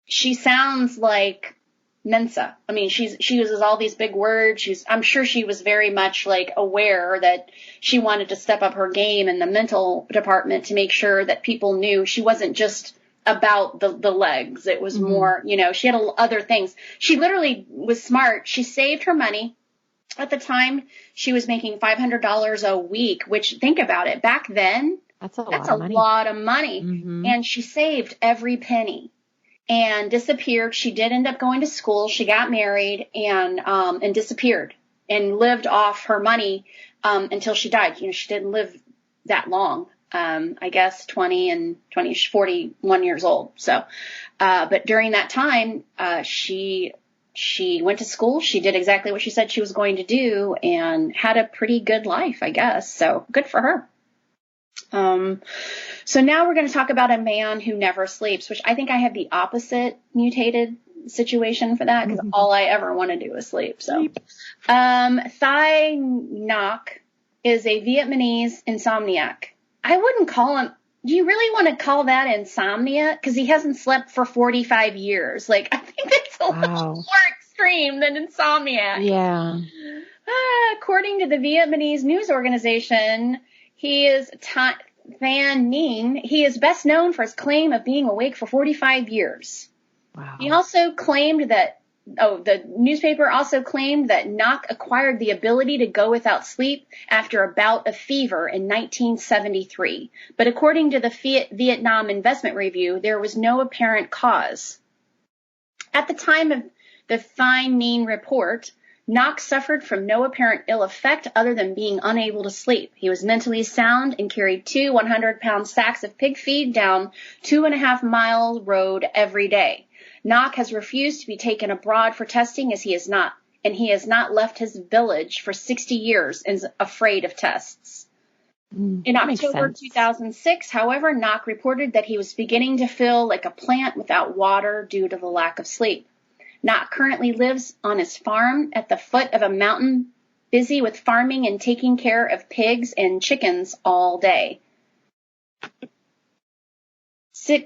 she sounds like Mensa. I mean, she uses all these big words. I'm sure she was very much like aware that she wanted to step up her game in the mental department to make sure that people knew she wasn't just about the legs. It was more, she had other things. She literally was smart. She saved her money. At the time, she was making $500 a week, which, think about it, back then, that's a lot of money. Mm-hmm. And she saved every penny and disappeared. She did end up going to school. She got married and disappeared and lived off her money until she died. She didn't live that long. I guess 41 years old. So, but during that time, she went to school. She did exactly what she said she was going to do and had a pretty good life, I guess. So good for her. So now we're going to talk about a man who never sleeps, which I think I have the opposite mutated situation for that because all I ever want to do is sleep. So, Thai Ngoc is a Vietnamese insomniac. I wouldn't call him. Do you really want to call that insomnia? Because he hasn't slept for 45 years. Like, I think that's a little more extreme than insomnia. Yeah. According to the Vietnamese news organization, he is Thanh Nguyen. He is best known for his claim of being awake for 45 years. Wow. He also claimed that the newspaper also claimed that Ngoc acquired the ability to go without sleep after a bout of fever in 1973. But according to the Vietnam Investment Review, there was no apparent cause. At the time of the Thanh Nguyen report, Ngoc suffered from no apparent ill effect other than being unable to sleep. He was mentally sound and carried 2 100-pound sacks of pig feed down 2.5-mile road every day. Ngoc has refused to be taken abroad for testing as he has not left his village for 60 years and is afraid of tests. In October 2006, however, Ngoc reported that he was beginning to feel like a plant without water due to the lack of sleep. Knock currently lives on his farm at the foot of a mountain, busy with farming and taking care of pigs and chickens all day.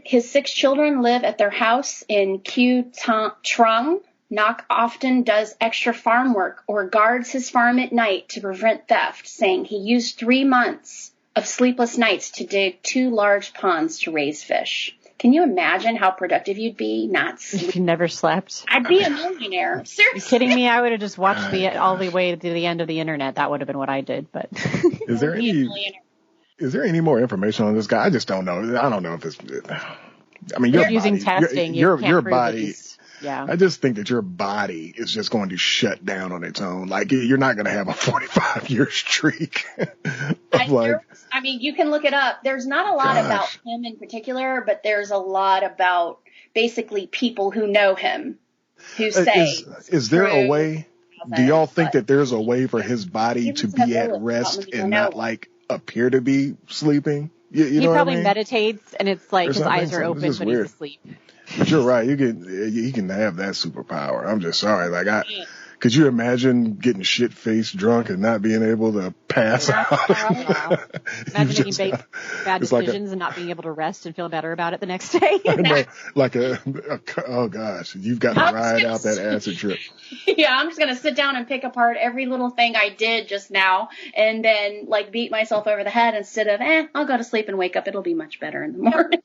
His 6 children live at their house in Q Trong. Knock often does extra farm work or guards his farm at night to prevent theft, saying he used 3 months of sleepless nights to dig 2 large ponds to raise fish. Can you imagine how productive you'd be not sleeping? If you never slept. I'd be a millionaire. Seriously. You're kidding me? I would have just watched all the way to the end of the internet. That would have been what I did. But is there any more information on this guy? I just don't know. I don't know if it's. I mean, you're using testing. Your body. Yeah. I just think that your body is just going to shut down on its own. Like, you're not going to have a 45-year streak. I mean, you can look it up. There's not a lot about him in particular, but there's a lot about basically people who know him who say. Is there a way? Do y'all think that there's a way for his body to be at rest and not like appear to be sleeping? You know probably what I mean? meditates and it's like his eyes are open, but he's asleep. But you're right. You can have that superpower. I'm just sorry. Like could you imagine getting shit-faced drunk and not being able to pass out? Imagine making bad decisions and not being able to rest and feel better about it the next day. Oh gosh, you've got to ride out that acid trip. Yeah, I'm just going to sit down and pick apart every little thing I did just now and then like beat myself over the head instead of, I'll go to sleep and wake up. It'll be much better in the morning.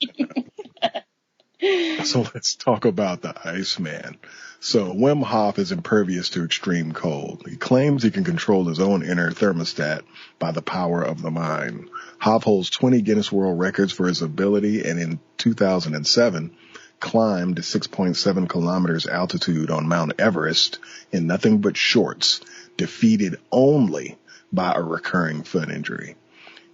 So let's talk about the Iceman. So Wim Hof is impervious to extreme cold. He claims he can control his own inner thermostat by the power of the mind. Hof holds 20 Guinness World Records for his ability, and in 2007 climbed 6.7 kilometers altitude on Mount Everest in nothing but shorts, defeated only by a recurring foot injury.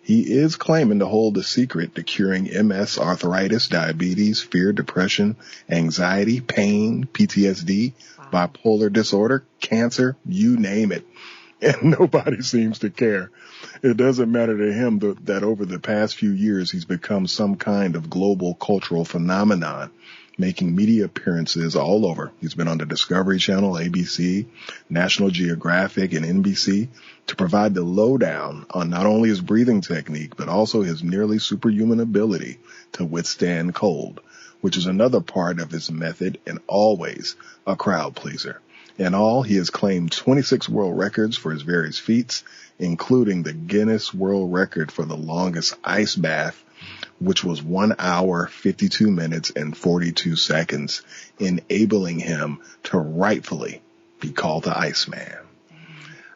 He is claiming to hold the secret to curing MS, arthritis, diabetes, fear, depression, anxiety, pain, PTSD, bipolar disorder, cancer, you name it. And nobody seems to care. It doesn't matter to him that over the past few years he's become some kind of global cultural phenomenon, making media appearances all over. He's been on the Discovery Channel, ABC, National Geographic, and NBC to provide the lowdown on not only his breathing technique, but also his nearly superhuman ability to withstand cold, which is another part of his method and always a crowd pleaser. In all, he has claimed 26 world records for his various feats, including the Guinness World Record for the longest ice bath, which was 1 hour, 52 minutes, and 42 seconds, enabling him to rightfully be called the Iceman.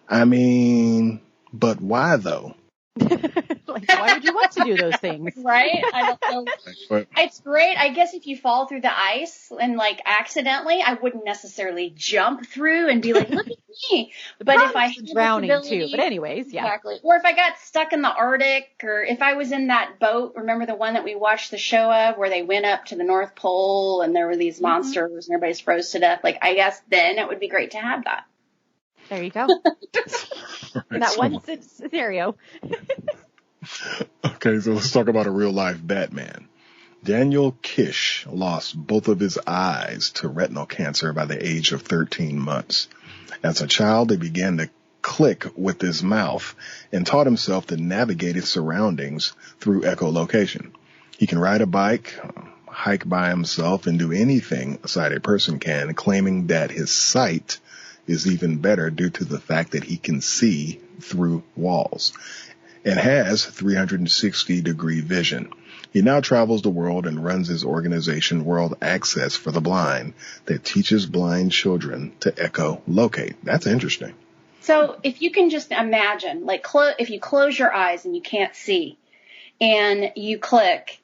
I mean, but why though? Like, why would you want to do those things? Right? I don't know. It's great. I guess if you fall through the ice and like accidentally, I wouldn't necessarily jump through and be like, look at me. But if I had drowning too. But anyways, yeah. Exactly. Or if I got stuck in the Arctic, or if I was in that boat, remember the one that we watched the show of where they went up to the North Pole and there were these monsters and everybody's froze to death. Like, I guess then it would be great to have that. There you go. In that one scenario. Okay, so let's talk about a real life Batman. Daniel Kish lost both of his eyes to retinal cancer by the age of 13 months. As a child, he began to click with his mouth and taught himself to navigate his surroundings through echolocation. He can ride a bike, hike by himself, and do anything a sighted person can, claiming that his sight is even better due to the fact that he can see through walls and has 360-degree vision. He now travels the world and runs his organization, World Access for the Blind, that teaches blind children to echolocate. That's interesting. So if you can just imagine, like, if you close your eyes and you can't see and you click,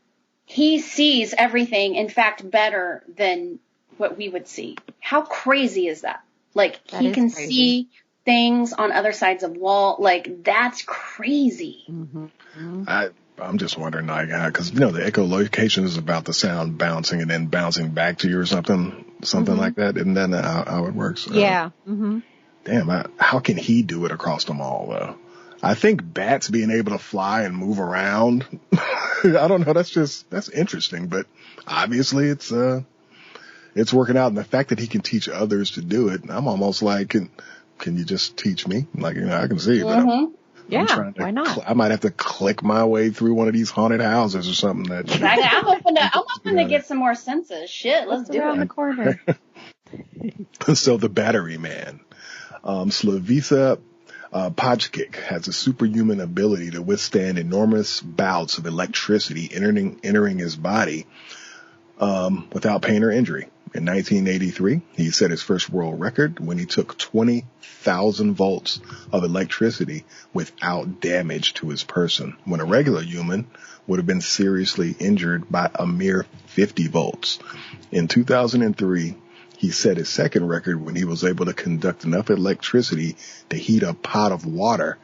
he sees everything, in fact, better than what we would see. How crazy is that? Like, he can see things on other sides of wall. Like, that's crazy. Mm-hmm. I'm just wondering, like, because, you know, the echolocation is about the sound bouncing and then bouncing back to you or something like that. Isn't that how it works? Yeah. Mm-hmm. Damn, how can he do it across the mall, though? I think bats being able to fly and move around, I don't know, that's interesting. But obviously it's, it's working out. And the fact that he can teach others to do it, I'm almost like, can you just teach me? Like, I can see, but I'm trying to, why not? I might have to click my way through one of these haunted houses or something. I'm open to get some more senses. Shit, let's do around it. the corner. So the Battery Man, Slavica Pajkic has a superhuman ability to withstand enormous bouts of electricity entering his body without pain or injury. In 1983, he set his first world record when he took 20,000 volts of electricity without damage to his person, when a regular human would have been seriously injured by a mere 50 volts. In 2003, he set his second record when he was able to conduct enough electricity to heat a pot of water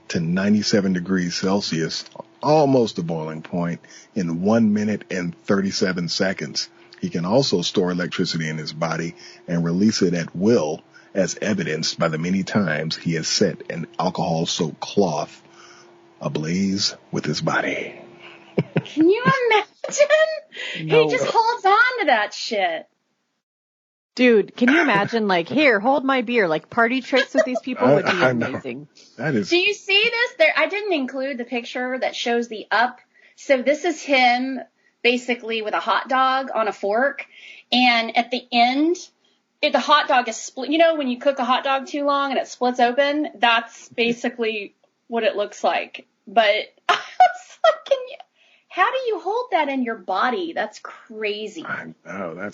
to 97 degrees Celsius, almost the boiling point, in 1 minute and 37 seconds. He can also store electricity in his body and release it at will, as evidenced by the many times he has set an alcohol-soaked cloth ablaze with his body. Can you imagine? No. He just holds on to that shit. Dude, can you imagine, like, here, hold my beer, like, party tricks with these people would be amazing. That is. Do you see this? There, I didn't include the picture that shows the up. So this is him basically with a hot dog on a fork. And at the end, if the hot dog is split, when you cook a hot dog too long and it splits open, that's basically what it looks like. But I was like, how do you hold that in your body? That's crazy. I know,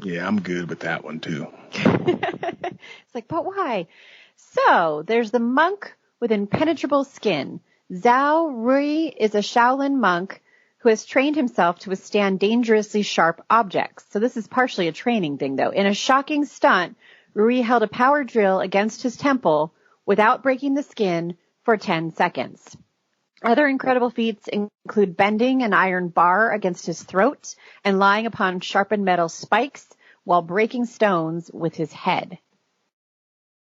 yeah, I'm good with that one too. It's like, but why? So there's the monk with impenetrable skin. Zhao Rui is a Shaolin monk who has trained himself to withstand dangerously sharp objects. So this is partially a training thing, though. In a shocking stunt, Rui held a power drill against his temple without breaking the skin for 10 seconds. Other incredible feats include bending an iron bar against his throat and lying upon sharpened metal spikes while breaking stones with his head.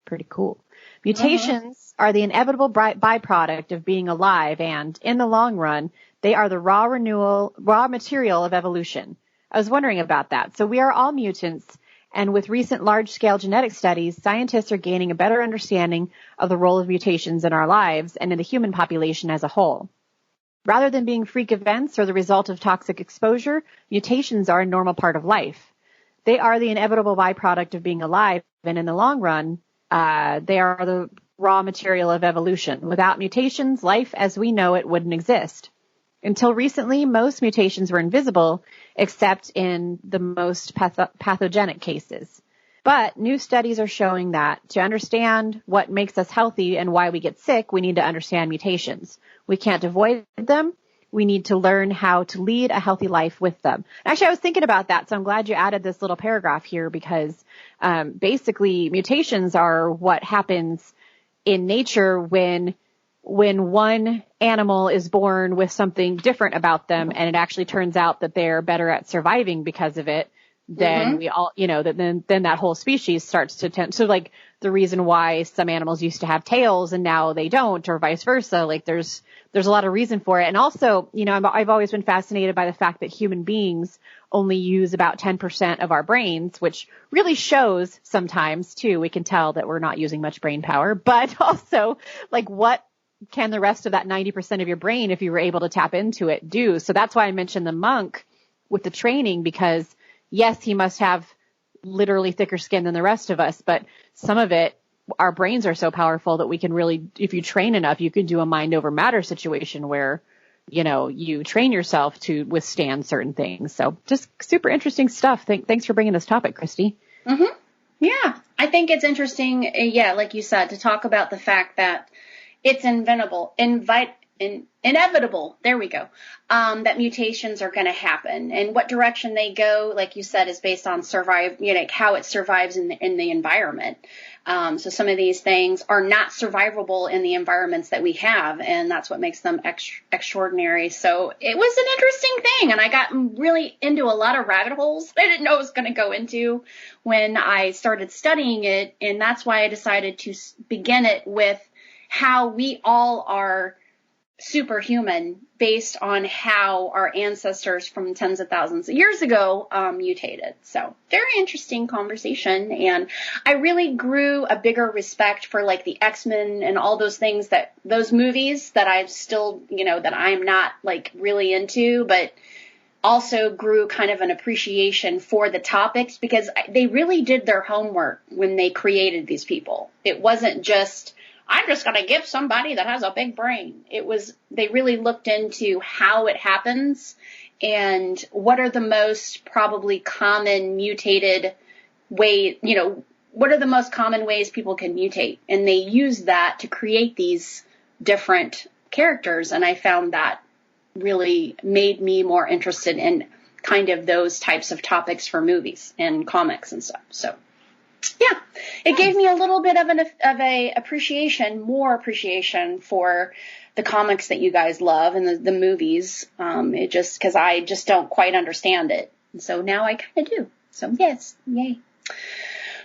Pretty cool. Mutations are the inevitable byproduct of being alive, and in the long run, they are the raw material of evolution. I was wondering about that. So we are all mutants, and with recent large-scale genetic studies, scientists are gaining a better understanding of the role of mutations in our lives and in the human population as a whole. Rather than being freak events or the result of toxic exposure, mutations are a normal part of life. They are the inevitable byproduct of being alive, and in the long run, they are the raw material of evolution. Without mutations, life as we know it wouldn't exist. Until recently, most mutations were invisible, except in the most pathogenic cases. But new studies are showing that to understand what makes us healthy and why we get sick, we need to understand mutations. We can't avoid them. We need to learn how to lead a healthy life with them. Actually, I was thinking about that, so I'm glad you added this little paragraph here because basically mutations are what happens in nature when one animal is born with something different about them and it actually turns out that they're better at surviving because of it, then we all, then that whole species starts to tend. So like the reason why some animals used to have tails and now they don't, or vice versa, like there's a lot of reason for it. And also, I've always been fascinated by the fact that human beings only use about 10% of our brains, which really shows sometimes too. We can tell that we're not using much brain power, but also like what can the rest of that 90% of your brain, if you were able to tap into it, do? So that's why I mentioned the monk with the training, because yes, he must have literally thicker skin than the rest of us, but some of it, our brains are so powerful that we can really, if you train enough, you can do a mind over matter situation where, you train yourself to withstand certain things. So just super interesting stuff. Thanks for bringing this topic, Christy. Mm-hmm. Yeah, I think it's interesting. Like you said, to talk about the fact that it's inevitable. There we go. That mutations are going to happen, and what direction they go, like you said, is based on how it survives in the environment. So some of these things are not survivable in the environments that we have, and that's what makes them extraordinary. So it was an interesting thing, and I got really into a lot of rabbit holes I didn't know I was going to go into when I started studying it, and that's why I decided to begin it with how we all are superhuman based on how our ancestors from tens of thousands of years ago mutated. So very interesting conversation. And I really grew a bigger respect for like the X-Men and all those things, that those movies that I've still, that I'm not like really into, but also grew kind of an appreciation for the topics, because they really did their homework when they created these people. It wasn't just, I'm just going to give somebody that has a big brain. They really looked into how it happens and what are the most probably common mutated way, what are the most common ways people can mutate? And they use that to create these different characters. And I found that really made me more interested in kind of those types of topics for movies and comics and stuff. So yeah, it gave me a little bit of more appreciation for the comics that you guys love and the movies. Because I just don't quite understand it. And so now I kind of do. So yes, yay.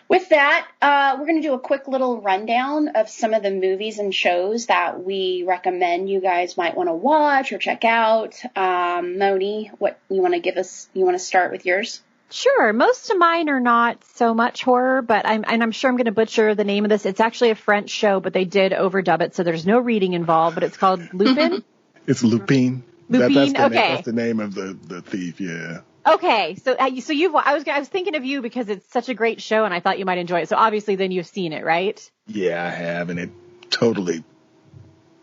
With that, we're going to do a quick little rundown of some of the movies and shows that we recommend you guys might want to watch or check out. Moni, what you want to give us? You want to start with yours? Sure. Most of mine are not so much horror, but I'm sure I'm going to butcher the name of this. It's actually a French show, but they did overdub it, so there's no reading involved, but it's called Lupin. It's Lupin. Lupin, that's the name of the thief, yeah. Okay, so I was thinking of you because it's such a great show, and I thought you might enjoy it. So obviously, then you've seen it, right? Yeah, I have, and it totally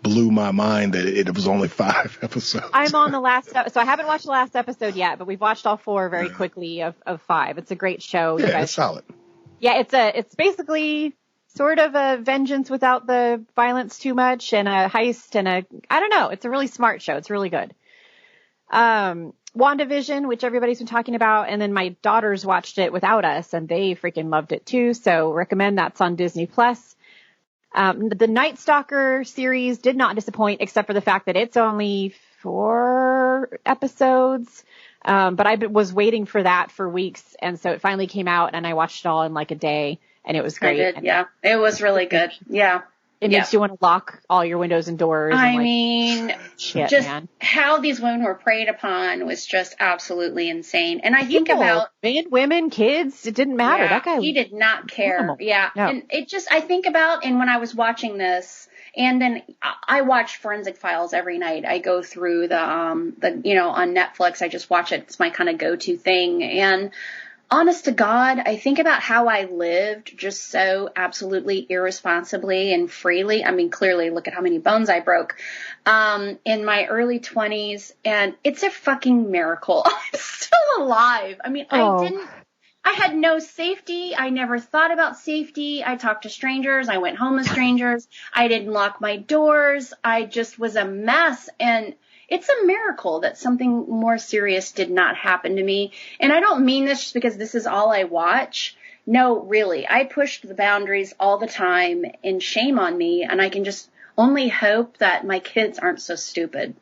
blew my mind that it was only 5 episodes. I'm on the last, so I haven't watched the last episode yet, but we've watched all 4 very quickly of 5. It's a great show. Yeah, it's solid. Yeah, it's basically sort of a vengeance without the violence too much, and a heist, and I don't know. It's a really smart show. It's really good. WandaVision, which everybody's been talking about, and then my daughters watched it without us, and they freaking loved it too, so recommend. That's on Disney+. The Night Stalker series did not disappoint, except for the fact that it's only 4 episodes, but I was waiting for that for weeks, and so it finally came out, and I watched it all in like a day, and it was great. I did, yeah. It was really good, yeah. It makes you want to lock all your windows and doors. Shit, just man. How these women were preyed upon was just absolutely insane. And I think about men, women, kids. It didn't matter. Yeah, that guy. He did not care. Normal. Yeah, no. And I think about, and when I was watching this, and then I watch Forensic Files every night. I go through the on Netflix. I just watch it. It's my kind of go-to thing. And honest to God, I think about how I lived just so absolutely irresponsibly and freely. I mean, clearly, look at how many bones I broke in my early 20s. And it's a fucking miracle. I'm still alive. I mean, I had no safety. I never thought about safety. I talked to strangers. I went home with strangers. I didn't lock my doors. I just was a mess. And it's a miracle that something more serious did not happen to me. And I don't mean this just because this is all I watch. No, really. I pushed the boundaries all the time, and shame on me. And I can just only hope that my kids aren't so stupid.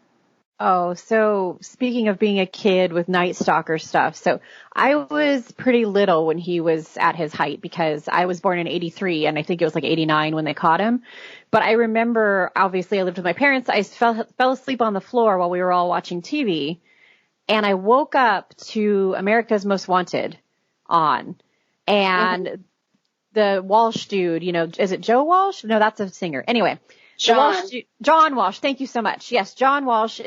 Oh, so speaking of being a kid with Night Stalker stuff, so I was pretty little when he was at his height, because I was born in 83 and I think it was like 89 when they caught him. But I remember, obviously I lived with my parents. I fell asleep on the floor while we were all watching TV, and I woke up to America's Most Wanted on, and the Walsh dude, is it Joe Walsh? No, that's a singer. Anyway. John Walsh. Thank you so much. Yes, John Walsh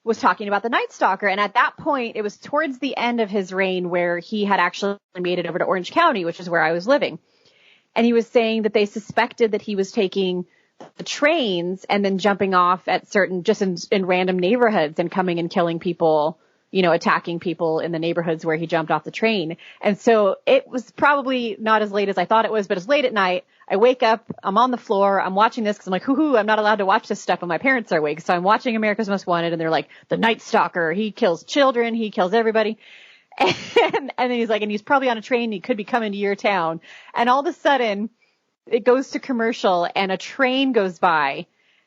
was talking about the Night Stalker. And at that point, it was towards the end of his reign where he had actually made it over to Orange County, which is where I was living. And he was saying that they suspected that he was taking the trains and then jumping off at just in random neighborhoods and coming and killing people, attacking people in the neighborhoods where he jumped off the train. And so it was probably not as late as I thought it was, but it's late at night. I wake up, I'm on the floor, I'm watching this because I'm like, hoo-hoo, I'm not allowed to watch this stuff when my parents are awake. So I'm watching America's Most Wanted, and they're like, the Night Stalker, he kills children, he kills everybody. And then he's like, and he's probably on a train, he could be coming to your town. And all of a sudden, it goes to commercial, and a train goes by.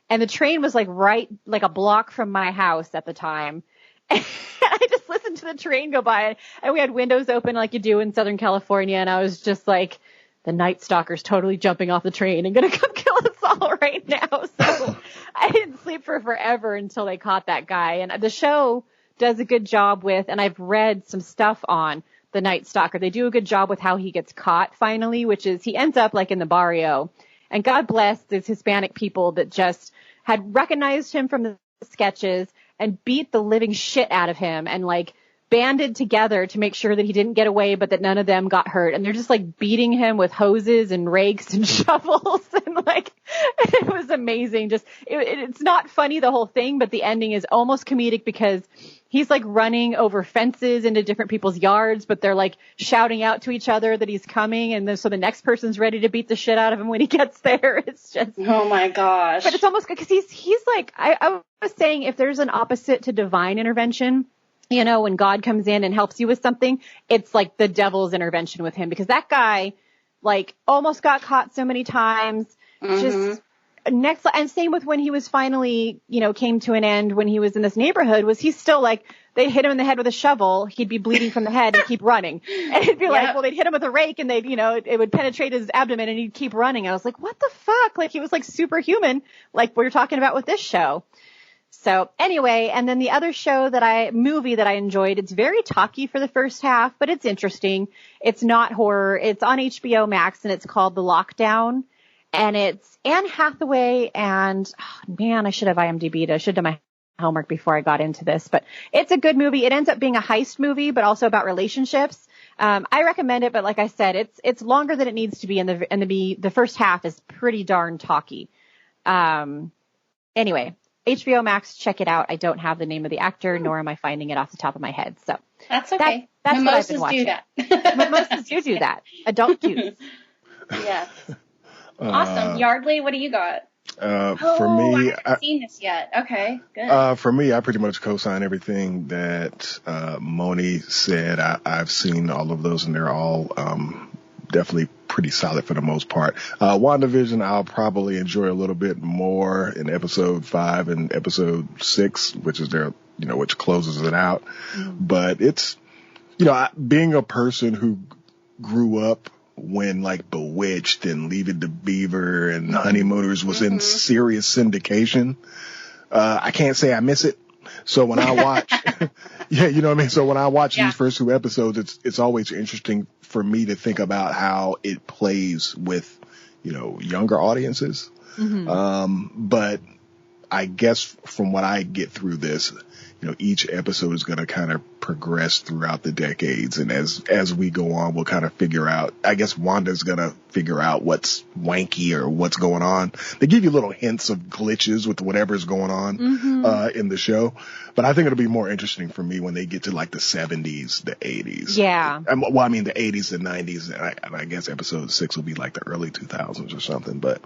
And the train was like a block from my house at the time. And I just listened to the train go by, and we had windows open like you do in Southern California. And I was just like, the Night Stalker's totally jumping off the train and going to come kill us all right now. So I didn't sleep for forever until they caught that guy. And the show does a good job with, and I've read some stuff on the Night Stalker. They do a good job with how he gets caught finally, which is he ends up like in the barrio. And God bless these Hispanic people that just had recognized him from the sketches and beat the living shit out of him and like banded together to make sure that he didn't get away, but that none of them got hurt. And they're just like beating him with hoses and rakes and shovels. And like, it was amazing. Just, it's not funny, the whole thing, but the ending is almost comedic because he's like running over fences into different people's yards, but they're like shouting out to each other that he's coming. And then so the next person's ready to beat the shit out of him when he gets there. It's just, oh my gosh. But it's almost because he's like, I was saying if there's an opposite to divine intervention, you know, when God comes in and helps you with something, it's like the devil's intervention with him, because that guy like almost got caught so many times. Just next, and same with when he was finally, you know, came to an end when he was in this neighborhood, was he's still like, they hit him in the head with a shovel, he'd be bleeding from the head and keep running. And it'd be like, well, they'd hit him with a rake and they'd, you know, it would penetrate his abdomen and he'd keep running. I was like, what the fuck? Like he was like superhuman, like we're talking about with this show. So anyway, and then the other movie that I enjoyed, it's very talky for the first half, but it's interesting. It's not horror. It's on HBO Max and it's called The Lockdown. And it's Anne Hathaway and, oh, man, I should have IMDb'd. I should have done my homework before I got into this, but it's a good movie. It ends up being a heist movie, but also about relationships. I recommend it, but like I said, it's longer than it needs to be, and the first half is pretty darn talky. Anyway, HBO Max, check it out. I don't have the name of the actor, nor am I finding it off the top of my head. So that's okay. That's Mimosas what I've been watching. do that. Mimosas do that. Adult juice. Yes. Awesome. Yardley, what do you got? For me, I haven't seen this yet. Okay, good. For me, I pretty much co-sign everything that Moni said. I've seen all of those, and they're all definitely pretty solid for the most part. WandaVision, I'll probably enjoy a little bit more in episode 5 and episode 6, which is their, you know, which closes it out. But it's, you know, being a person who grew up when like Bewitched and Leave It to Beaver and Honeymooners was in serious syndication, I can't say I miss it. So when I watch, yeah, you know what I mean? So when I watch these first 2 episodes, it's always interesting for me to think about how it plays with, you know, younger audiences. But I guess from what I get through this, you know, each episode is going to kind of progress throughout the decades. And as we go on, we'll kind of figure out, I guess Wanda's going to figure out what's wanky or what's going on. They give you little hints of glitches with whatever's going on, in the show. But I think it'll be more interesting for me when they get to like the 70s, the 80s. Yeah. Well, I mean, the 80s, the 90s, and I guess episode 6 will be like the early 2000s or something. But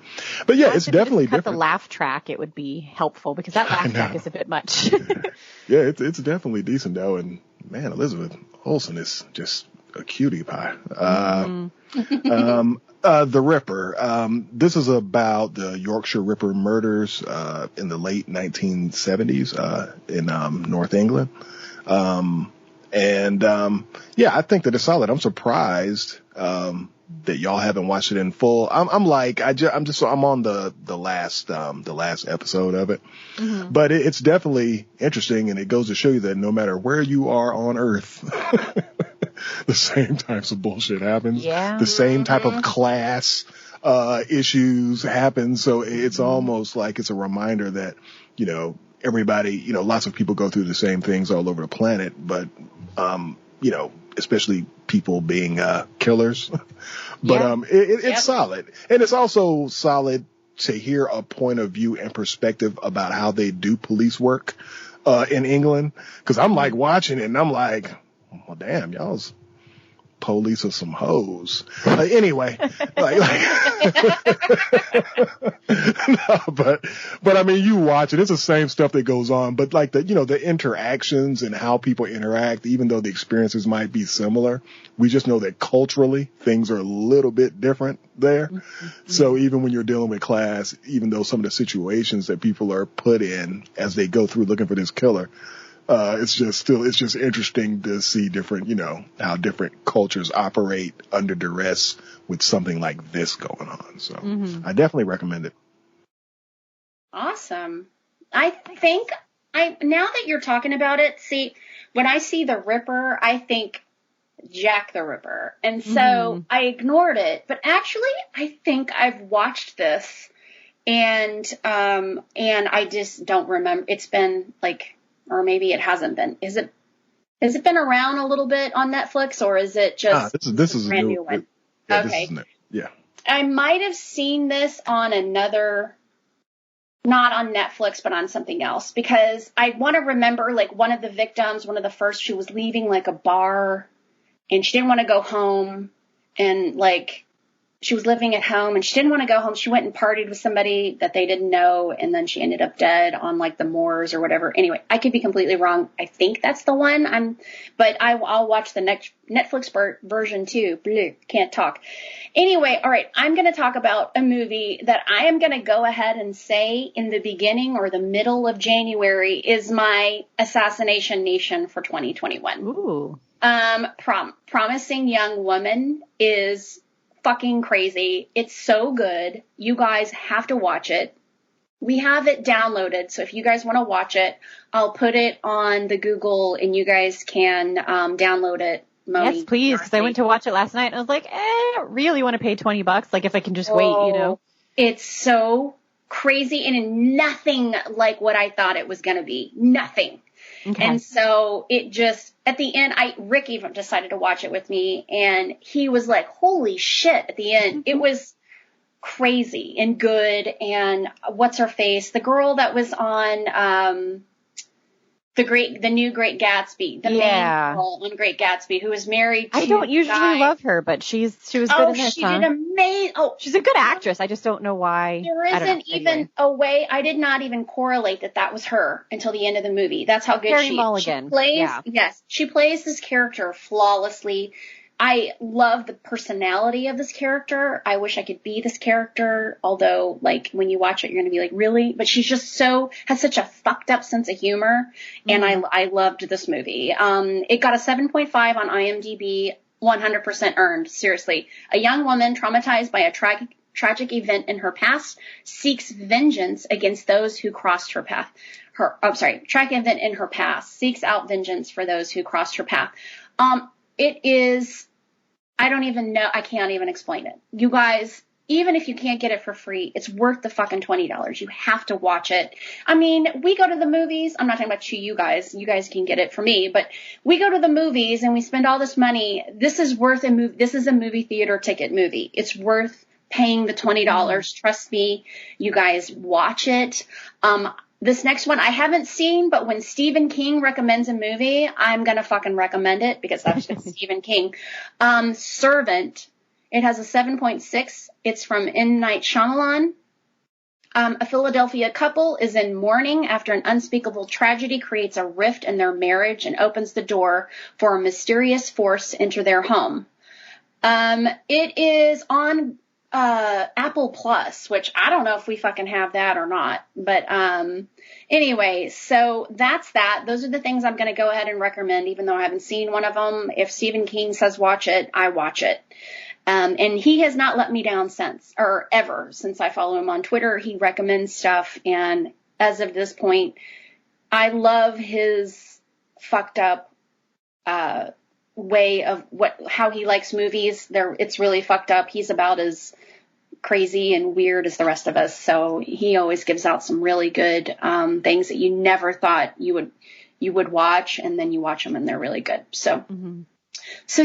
yeah, it's definitely different. Cut the laugh track, it would be helpful, because that laugh track is a bit much. Yeah, it's definitely decent though. And man, Elizabeth Olsen is just a cutie pie. The Ripper. This is about the Yorkshire Ripper murders, in the late 1970s, in, North England. Yeah, I think that it's solid. I'm surprised, that y'all haven't watched it in full. I'm on the last episode of it, but it's definitely interesting, and it goes to show you that no matter where you are on Earth, the same types of bullshit happens. Yeah. The same type of class, issues happen. So it's almost like it's a reminder that, you know, everybody, you know, lots of people go through the same things all over the planet, but, you know, especially people being killers. But it's solid. And it's also solid to hear a point of view and perspective about how they do police work in England. Because I'm like watching it and I'm like, well, damn, y'all's police are some hoes. Anyway, no, but I mean, you watch it. It's the same stuff that goes on, but like the interactions and how people interact, even though the experiences might be similar, we just know that culturally things are a little bit different there. So even when you're dealing with class, even though some of the situations that people are put in as they go through looking for this killer, it's just interesting to see different, you know, how different cultures operate under duress with something like this going on. So I definitely recommend it. Awesome. I think now that you're talking about it, see, when I see the Ripper, I think Jack the Ripper. And so I ignored it, but actually I think I've watched this and I just don't remember. It's been like, or maybe it hasn't been. Has it been around a little bit on Netflix, or is it just this is a brand new new one? Yeah, Okay. this is new. Yeah. I might have seen this on another, not on Netflix, but on something else, because I want to remember, like, one of the victims, one of the first, she was leaving like a bar and she didn't want to go home, and like she was living at home and she didn't want to go home. She went and partied with somebody that they didn't know, and then she ended up dead on like the moors or whatever. Anyway, I could be completely wrong. I think that's the one. But I'll watch the next Netflix version too. Bleh, can't talk. Anyway, all right, I'm going to talk about a movie that I am going to go ahead and say in the beginning or the middle of January is my Assassination Nation for 2021. Ooh. Promising Young Woman is fucking crazy. It's so good. You guys have to watch it. We have it downloaded, so if you guys want to watch it, I'll put it on the Google and you guys can download it. Moni, Yes, please, because I went to watch it last night and I was like, I don't really want to pay $20. Like, if I can just wait, you know. It's so crazy and nothing like what I thought it was going to be. Nothing. Okay. And so it just, at the end, Rick even decided to watch it with me, and he was like, holy shit, at the end. It was crazy and good. And what's her face? The girl that was on the new Great Gatsby, the main girl on Great Gatsby, who was married to I don't usually love her, but she was good in this. She did amazing. Oh, she's a good actress. I just don't know why. There isn't even a way. I did not even correlate that was her until the end of the movie. That's how good Carey Mulligan. She plays. Yeah. Yes, she plays this character flawlessly. I love the personality of this character. I wish I could be this character, although, like, when you watch it, you're going to be like, really? But she's just has such a fucked up sense of humor, and I loved this movie. It got a 7.5 on IMDb, 100% earned, seriously. A young woman traumatized by a tragic event in her past seeks vengeance against those who crossed her path. Tragic event in her past seeks out vengeance for those who crossed her path. It is... I don't even know. I can't even explain it. You guys, even if you can't get it for free, it's worth the fucking $20. You have to watch it. I mean, we go to the movies. I'm not talking about you guys. You guys can get it for me. But we go to the movies and we spend all this money. This is worth a movie. This is a movie theater ticket movie. It's worth paying the $20. Trust me. You guys watch it. This next one I haven't seen, but when Stephen King recommends a movie, I'm going to fucking recommend it because that's just Stephen King. Servant. It has a 7.6. It's from M. Night Shyamalan. A Philadelphia couple is in mourning after an unspeakable tragedy creates a rift in their marriage and opens the door for a mysterious force to enter their home. It is on Apple Plus, which I don't know if we fucking have that or not. But anyway, so that's that. Those are the things I'm going to go ahead and recommend, even though I haven't seen one of them. If Stephen King says watch it, I watch it. And he has not let me down since I follow him on Twitter. He recommends stuff, and as of this point, I love his fucked up way of how he likes movies. It's really fucked up. He's about as crazy and weird as the rest of us, so he always gives out some really good things that you never thought you would watch, and then you watch them and they're really good. So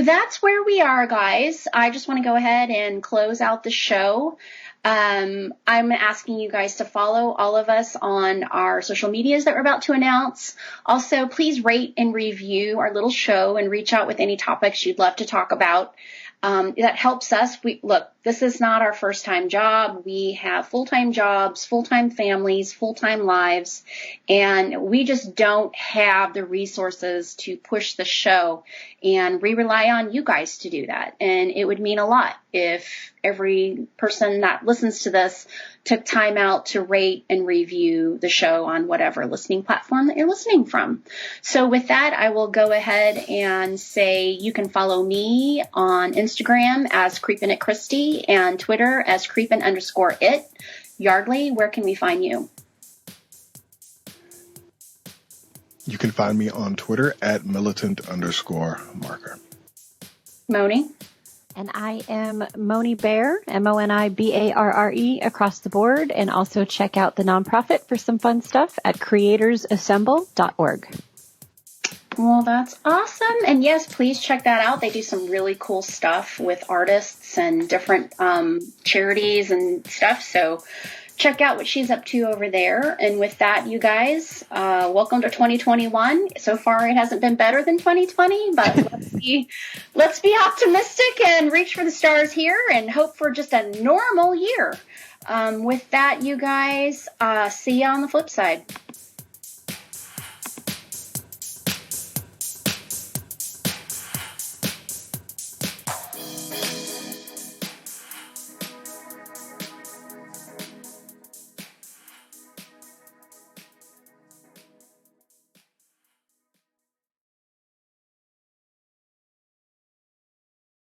that's where we are, guys. I just want to go ahead and close out the show. I'm asking you guys to follow all of us on our social medias that we're about to announce. Also, please rate and review our little show and reach out with any topics you'd love to talk about. That helps us. Look, this is not our first time job. We have full-time jobs, full-time families, full-time lives, and we just don't have the resources to push the show, and we rely on you guys to do that. And it would mean a lot if every person that listens to this took time out to rate and review the show on whatever listening platform that you're listening from. So with that, I will go ahead and say you can follow me on Instagram as Creepin' It Christy and Twitter as Creepin'_it. Yardley, where can we find you? You can find me on Twitter at militant_marker. Moni? And I am Moni Bear, MoniBarre, across the board. And also check out the nonprofit for some fun stuff at creatorsassemble.org. Well, that's awesome. And yes, please check that out. They do some really cool stuff with artists and different charities and stuff. So check out what she's up to over there. And with that, you guys, welcome to 2021. So far, it hasn't been better than 2020, but let's be optimistic and reach for the stars here and hope for just a normal year. With that, you guys, see you on the flip side.